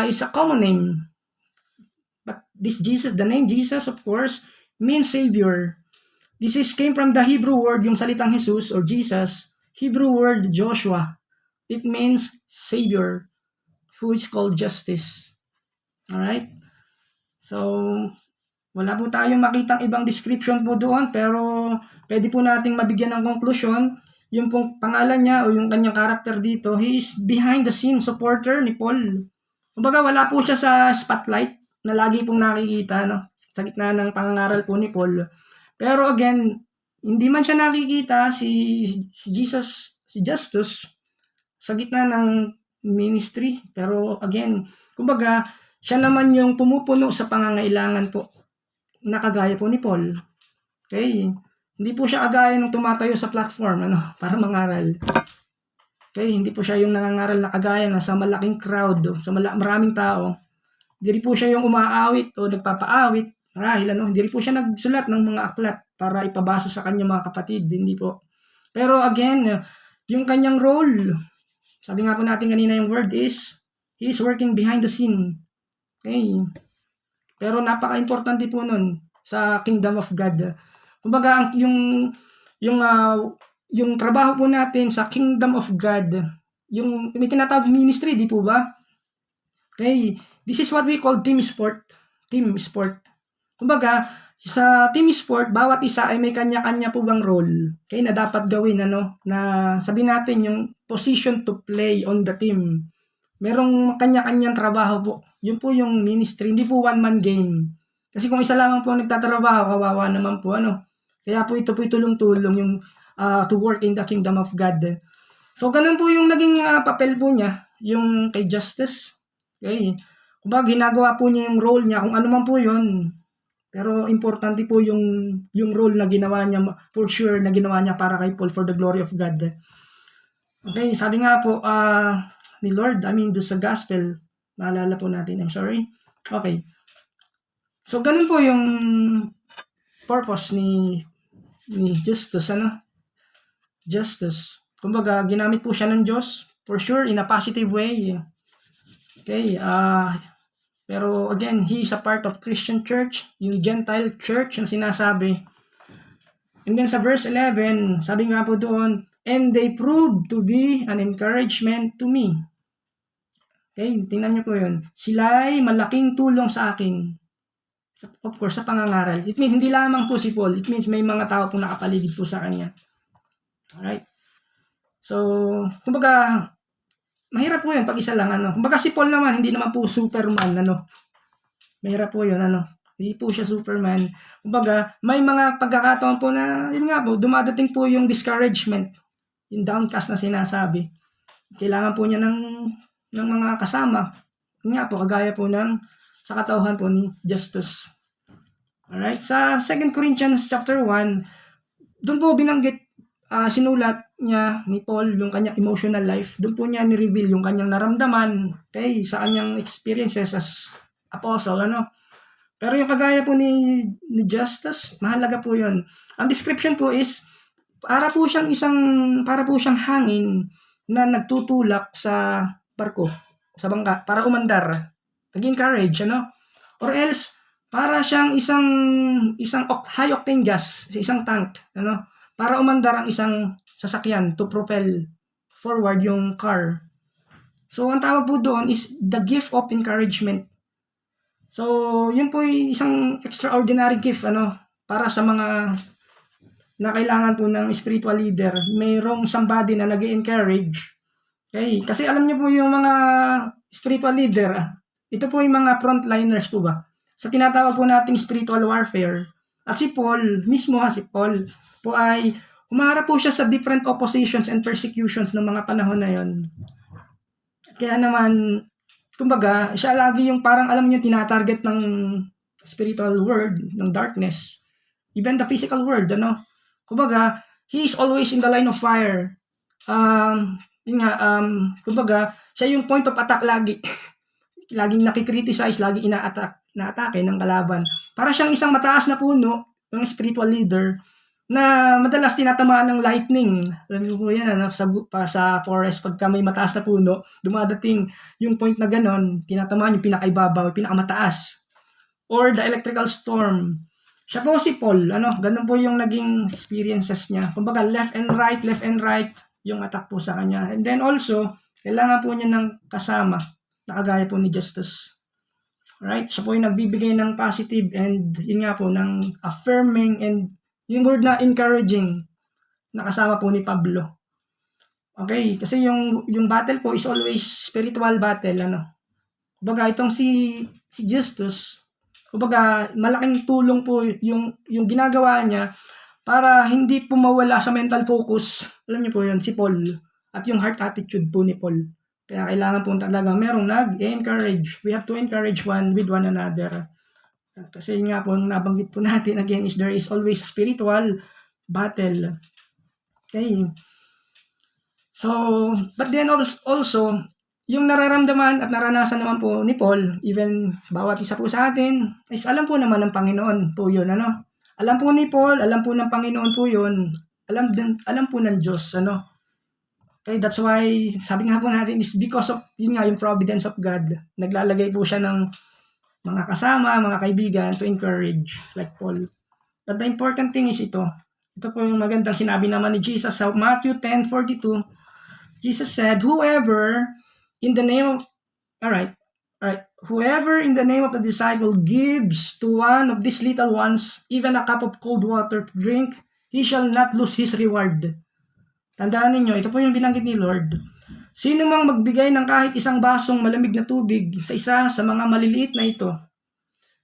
is a common name. But this Jesus, the name Jesus, of course, means Savior. This came from the Hebrew word, yung salitang Jesus or Jesus, Hebrew word Joshua. It means Savior, who is called Justice. Alright? So, wala po tayong makitang ibang description po doon, pero pwede po nating mabigyan ng conclusion. Yung pong pangalan niya o yung kanyang character dito, he is behind the scene supporter ni Paul. Kumbaga, wala po siya sa spotlight na lagi pong nakikita, sa gitna ng pangangaral po ni Paul. Pero again, hindi man siya nakikita si Justus sa gitna ng ministry. Pero again, kumbaga, siya naman yung pumupuno sa pangangailangan po na kagaya po ni Paul. Okay? Hindi po siya kagaya nung tumatayo sa platform para mangaral. Okay, hindi po siya yung nangangaral na kagaya na sa malaking crowd, sa maraming tao. Hindi rin po siya yung umaawit o nagpapaawit marahil hindi rin po siya nagsulat ng mga aklat para ipabasa sa kanyang mga kapatid, hindi po. Pero again, yung kanyang role, sabi nga po natin kanina yung word is, he is working behind the scene. Okay. Pero napaka-importante po nun sa kingdom of God. Kumbaga, yung trabaho po natin sa kingdom of God, yung may tinatawag ministry, di po ba? Okay, this is what we call team sport. Team sport. Kumbaga, sa team sport, bawat isa ay may kanya-kanya po bang role, okay, na dapat gawin, na sabihin natin yung position to play on the team. Merong kanya-kanyang trabaho po. Yun po yung ministry, hindi po one-man game. Kasi kung isa lamang po nagtatrabaho, kawawa naman po, Kaya po ito po tulong-tulong yung to work in the kingdom of God. So, ganun po yung naging papel po niya, yung kay Justice. Okay. Kumbaga, ginagawa po niya yung role niya, kung ano man po yun. Pero importante po yung role na ginawa niya, for sure, na ginawa niya para kay Paul for the glory of God. Okay, sabi nga po, ni Lord, doon sa gospel, maalala po natin, I'm sorry. Okay. So, ganun po yung purpose ni Justus, Justus. Kumbaga, ginamit po siya ng Diyos, for sure, in a positive way. Okay, pero again, he is a part of Christian church, yung Gentile church na sinasabi. And then sa verse 11, sabi nga po doon, and they proved to be an encouragement to me. Okay, tingnan niyo po yun. Sila ay malaking tulong sa akin. Of course, sa pangangaral. It means, hindi lamang po si Paul. It means, may mga tao po nakapaligid po sa kanya. Alright. So, kumbaga, mahirap po yun pag isa lang, Kumbaga si Paul naman, hindi naman po Superman, Mahirap po yun, Hindi po siya Superman. Kumbaga, may mga pagkakataon po na, yun nga po, dumadating po yung discouragement, yung downcast na sinasabi. Kailangan po niya ng mga kasama. Yun nga po, kagaya po sa katauhan po ni Justus. Alright, sa 2 Corinthians chapter 1, doon po binanggit, sinulat niya ni Paul yung kanyang emotional life. Doon po niya ni-reveal yung kanyang naramdaman, okay, sa kanyang experiences as apostle, Pero yung kagaya po ni Justus, mahalaga po yun. Ang description po is, para po siyang hangin na nagtutulak sa barko, sa bangka, para umandar, nag-encourage, Or else, para siyang isang high octane gas, isang tank, para umandar ang isang sasakyan to propel forward yung car. So, ang tawag po doon is the gift of encouragement. So, yun po yung isang extraordinary gift, para sa mga na kailangan po ng spiritual leader. Mayroong somebody na nag-encourage. Okay? Kasi alam niyo po yung mga spiritual leader, ito po yung mga frontliners po ba? Sa tinatawag po nating spiritual warfare. At si Paul, si Paul po ay humarap po siya sa different oppositions and persecutions ng mga panahon na yon. Kaya naman, kumbaga, siya lagi yung parang alam niyo tinatarget ng spiritual world, ng darkness. Even the physical world, Kumbaga, he is always in the line of fire. Kumbaga, siya yung point of attack lagi. Laging nakikriticize, laging inaatake ng kalaban. Para siyang isang mataas na puno, yung spiritual leader, na madalas tinatamaan ng lightning. Alam mo po yan, sa forest, pagka may mataas na puno, dumadating yung point na ganon, tinatamaan yung pinakaibabaw, yung pinakamataas. Or the electrical storm. Siya po si Paul, ganun po yung naging experiences niya. Kumbaga, left and right, yung attack po sa kanya. And then also, kailangan po niya ng kasama, na kagaya po ni Justus. Right? Siya po yung nagbibigay ng positive and yun nga po, ng affirming and yung word na encouraging na kasama po ni Pablo. Okay? Kasi yung battle po is always spiritual battle, Kumbaga, itong si Justus, kumbaga, malaking tulong po yung ginagawa niya para hindi po mawala sa mental focus. Alam niyo po yun, si Paul. At yung heart attitude po ni Paul. Kaya kailangan po talaga merong nag-encourage. We have to encourage one with one another. Kasi nga po, nabanggit po natin again is there is always spiritual battle. Okay. So, but then also, yung nararamdaman at naranasan naman po ni Paul, even bawat isa po sa atin, is alam po naman ng Panginoon po yun, ano? Alam po ni Paul, alam po ng Panginoon po yun, alam po ng Diyos, ano? Okay, that's why, sabi nga po natin, is because of, yun nga, yung providence of God. Naglalagay po siya ng mga kasama, mga kaibigan to encourage, like Paul. But the important thing is ito. Ito po yung magandang sinabi naman ni Jesus sa Matthew 10:42. Jesus said, whoever in the name of the disciple gives to one of these little ones even a cup of cold water to drink, he shall not lose his reward. Tandaan ninyo, ito po yung binanggit ni Lord. Sino mang magbigay ng kahit isang basong malamig na tubig sa isa sa mga maliliit na ito,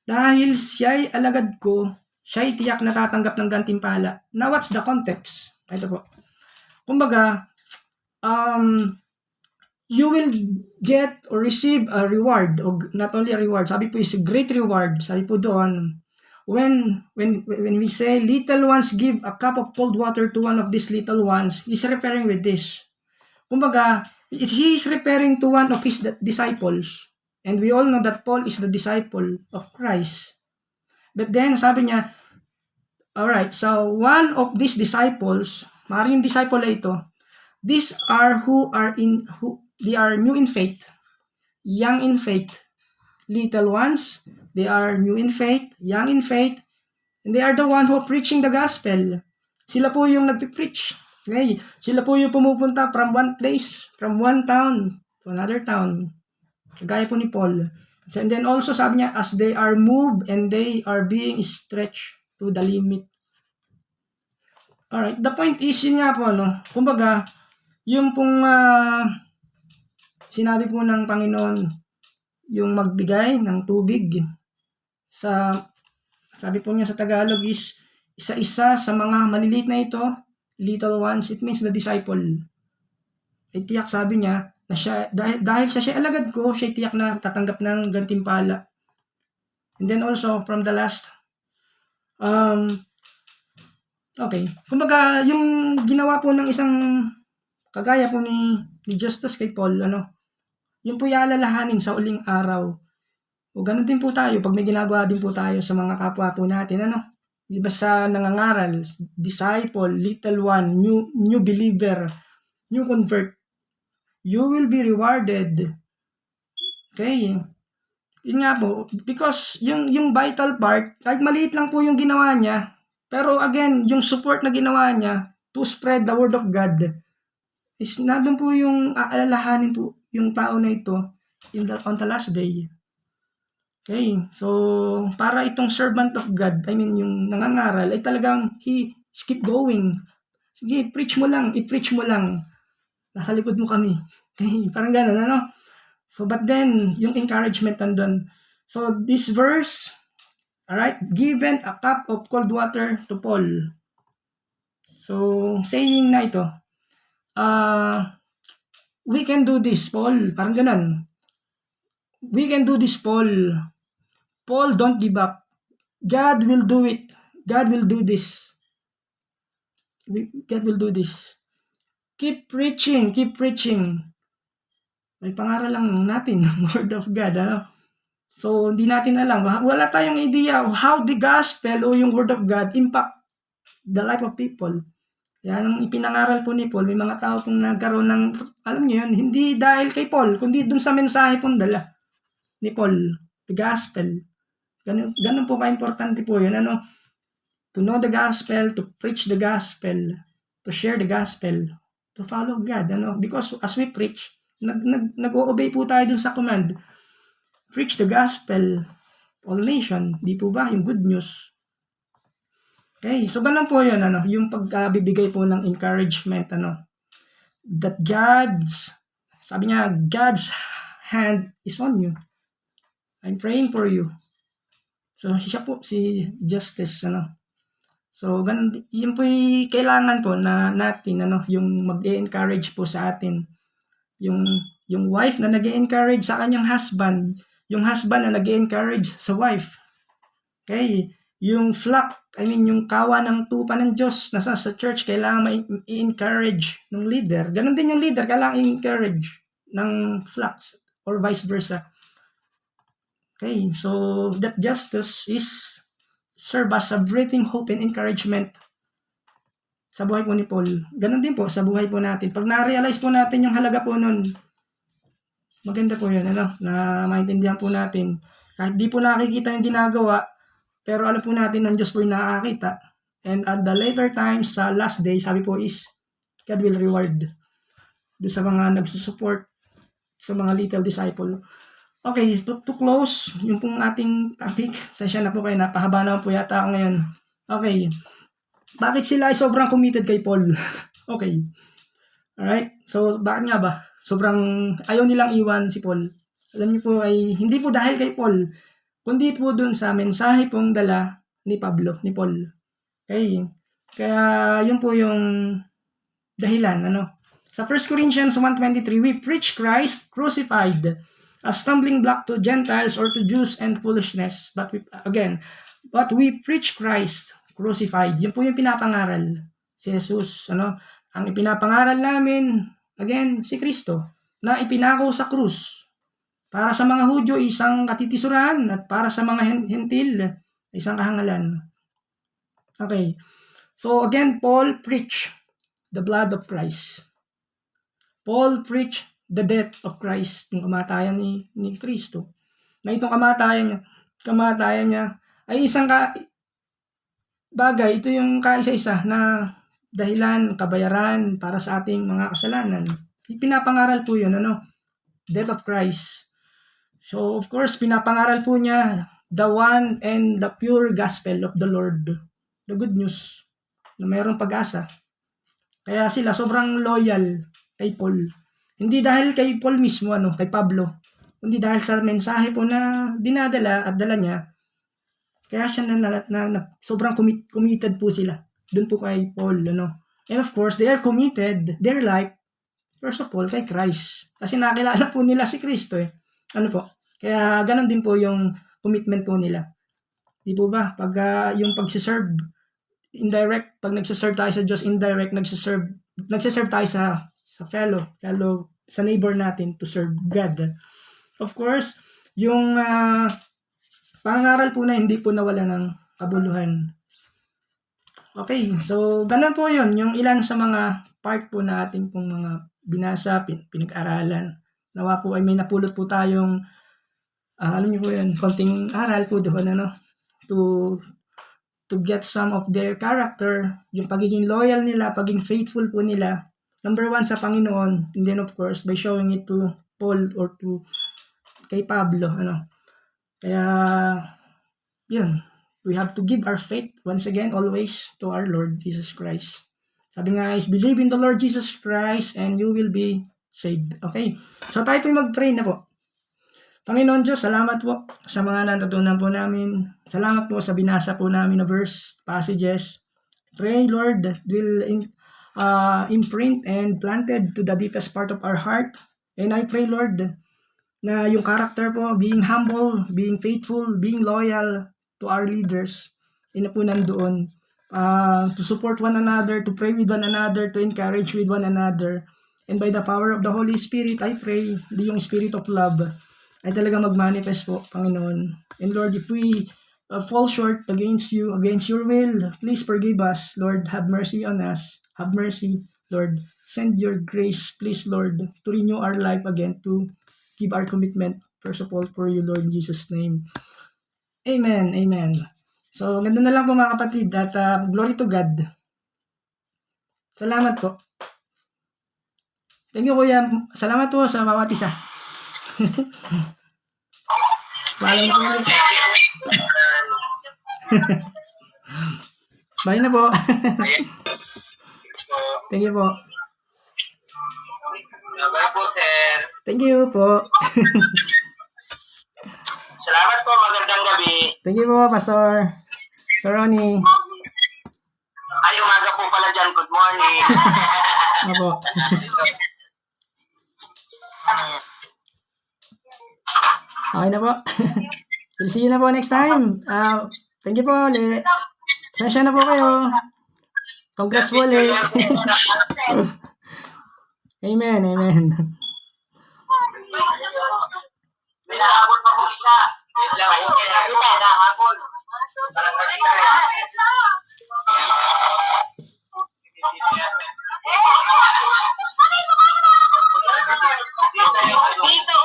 dahil siya'y alagad ko, siya'y tiyak na tatanggap ng gantimpala. Now, what's the context? Ito po. Kumbaga, you will get or receive a reward, or not only a reward, sabi po is a great reward. Sabi po doon, when we say little ones give a cup of cold water to one of these little ones, he's referring with this. Kumbaga, he is referring to one of his disciples. And we all know that Paul is the disciple of Christ. But then, sabi niya, alright, so one of these disciples, maaaring disciple na ito, these are they are new in faith, young in faith, little ones, they are new in faith, young in faith, and they are the one who are preaching the gospel. Sila po yung nagpipreach. Okay? Sila po yung pumupunta from one place, from one town to another town. Kagaya po ni Paul. And then also sabi niya, as they are moved and they are being stretched to the limit. Alright, the point is yun nga po, no? Kumbaga, yung pong sinabi po ng Panginoon, yung magbigay ng tubig sabi po niya sa Tagalog is, isa-isa sa mga maliliit na ito, little ones, it means the disciple. Ay tiyak sabi niya, na siya, dahil siya alagad ko, siya tiyak na tatanggap ng gantimpala. And then also, from the last, okay, kumbaga, yung ginawa po ng isang, kagaya po ni Justus kay Paul, yun po iaalalahanin sa uling araw. O ganun din po tayo, pag may ginagawa din po tayo sa mga kapwa po natin, di ba sa nangangaral, disciple, little one, new believer, new convert, you will be rewarded. Okay? Yun nga po, because yung vital part, kahit maliit lang po yung ginawa niya, pero again, yung support na ginawa niya to spread the word of God, is nandun po yung aalalahanin po yung tao na ito on the last day. Okay, so para itong servant of God, I mean yung nangangaral, ay talagang he keep going. Sige, i-preach mo lang. Nasa likod mo kami. Okay, parang gano'n, So, but then, yung encouragement nandun. So, this verse, alright, given a cup of cold water to Paul. So, saying na ito, we can do this, Paul. Parang ganun. We can do this, Paul. Paul, don't give up. God will do it. God will do this. God will do this. Keep preaching. May pangaral lang natin, Word of God, So, hindi natin alam. Wala tayong idea how the gospel o yung Word of God impact the life of people. Kaya nung ipinangaral po ni Paul, may mga tao pong nagkaroon ng, alam niyo yun, hindi dahil kay Paul, kundi dun sa mensahe pong dala ni Paul, the gospel. Ganun po ka-importante po yun, to know the gospel, to preach the gospel, to share the gospel, to follow God, because as we preach, nag-o-obey po tayo dun sa command, preach the gospel, all nation, di po ba, yung good news. Okay, so ganun po yun, yung pagkabibigay po ng encouragement, that sabi niya, God's hand is on you. I'm praying for you. So, siya po, si Justice, So, ganun, yun po yung kailangan po na natin, yung mag-encourage po sa atin. Yung wife na nag-encourage sa kanyang husband, yung husband na nag-encourage sa wife. Okay? yung flock, yung kawa ng tupa ng Diyos nasa sa church, kailangan i-encourage ng leader. Ganon din yung leader, kailangan i-encourage ng flocks or vice versa. Okay, so that justice is serve as a breathing hope and encouragement sa buhay po ni Paul. Ganon din po sa buhay po natin. Pag na-realize po natin yung halaga po nun, maganda po yun, na maintindihan po natin. Kahit di po nakikita yung ginagawa, pero alam po natin ng Diyos po yung nakakita. And at the later times, sa last day, sabi po is, God will reward doon sa mga nagsusupport sa mga little disciple. Okay, to close, yung pong ating topic, session na po kayo, napahaba naman po yata ako ngayon. Okay, bakit sila ay sobrang committed kay Paul? Okay, alright, so bakit nga ba? Sobrang ayaw nilang iwan si Paul. Alam niyo po ay, hindi po dahil kay Paul, kundi po dun sa mensahe pong dala ni Pablo, ni Paul. Okay, kaya yun po yung dahilan, Sa 1 Corinthians 1:23, we preach Christ crucified, a stumbling block to Gentiles or to Jews and foolishness. But we preach Christ crucified. Yun po yung pinapangaral. Si Jesus, ang ipinapangaral namin, again, si Kristo, na ipinako sa krus. Para sa mga Hudyo, isang katitisuran, at para sa mga Hentil, isang kahangalan. Okay. So again, Paul preached the blood of Christ. Paul preached the death of Christ, yung kamatayan ni Kristo. Na itong kamatayan niya ay isang bagay, ito yung kaisa-isa na dahilan, kabayaran para sa ating mga kasalanan. Pinapangaral po yun, death of Christ. So, of course, pinapangaral po niya the one and the pure gospel of the Lord. The good news na mayroong pag-asa. Kaya sila sobrang loyal kay Paul. Hindi dahil kay Paul mismo, kay Pablo. Kundi dahil sa mensahe po na dinadala at dala niya. Kaya siya sobrang committed po sila. Doon po kay Paul, And of course, they are committed, their life, first of all, kay Christ. Kasi nakilala po nila si Kristo Kaya ganun din po yung commitment po nila. Di po ba? Pag yung pagsiserve, indirect, pag nagsiserve tayo sa Diyos, indirect, nagsiserve tayo sa fellow, sa neighbor natin to serve God. Of course, yung pangaral po na hindi po nawala ng kabuluhan. Okay, so ganun po yun, yung ilan sa mga part po na ating pong mga binasa, pinag-aralan. Nawa po ay may napulot po tayong alam niyo po yun, konting aral po doon, to get some of their character, yung pagiging loyal nila, pagiging faithful po nila, number one sa Panginoon, and then of course, by showing it to Paul or to kay Pablo, Kaya, yun, we have to give our faith, once again, always, to our Lord Jesus Christ. Sabi nga is, believe in the Lord Jesus Christ and you will be saved. Okay? So tayo po mag-pray na po. Panginoon Diyos, salamat po sa mga natutunan po namin. Salamat po sa binasa po namin na verse, passages. Pray, Lord, that will imprint and planted to the deepest part of our heart. And I pray, Lord, na yung character po, being humble, being faithful, being loyal to our leaders, na po nandoon. To support one another, to pray with one another, to encourage with one another. And by the power of the Holy Spirit, I pray, yung spirit of love, ay talaga mag-manifest po, Panginoon. And Lord, if we fall short against you, against your will, please forgive us. Lord, have mercy on us. Have mercy, Lord. Send your grace, please, Lord, to renew our life again, to give our commitment, first of all, for you, Lord, in Jesus' name. Amen, amen. So, ganda na lang po mga kapatid, at glory to God. Salamat po. Thank you, Kuya. Salamat po sa bawat isa. Paalam po. Bye na po. Thank you po. Bye po, sir. Thank you po. Salamat po. Magandang gabi. Thank you po, Pastor. Sir Ronnie. Ay, umaga po pala dyan. Good morning. Opo. Okay na po. We'll see you na po next time. Thank you po ulit. Pasensya na po kayo. Congrats po ulit. Amen, amen. May nahabol pa po isa. Wait lang. Kita, nahabol. Para sa sila. Dito.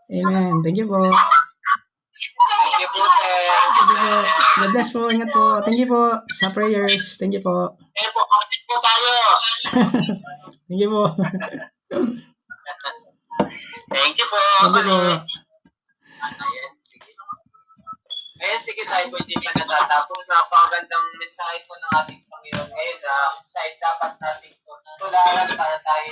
Amen. Thank you po. Thank you po, sir. Thank you po. God bless po. Ingat po. Thank you po sa prayers. Thank you po. Eh po, kapit po tayo. Thank you po. Thank you po. Thank you po. Ayan, sige. Ayan, sige tayo po, hindi pa natatapos. Napakagandang mensahe po ng ating Panginoon ngayon na kung saan dapat natin ito tularan para tayo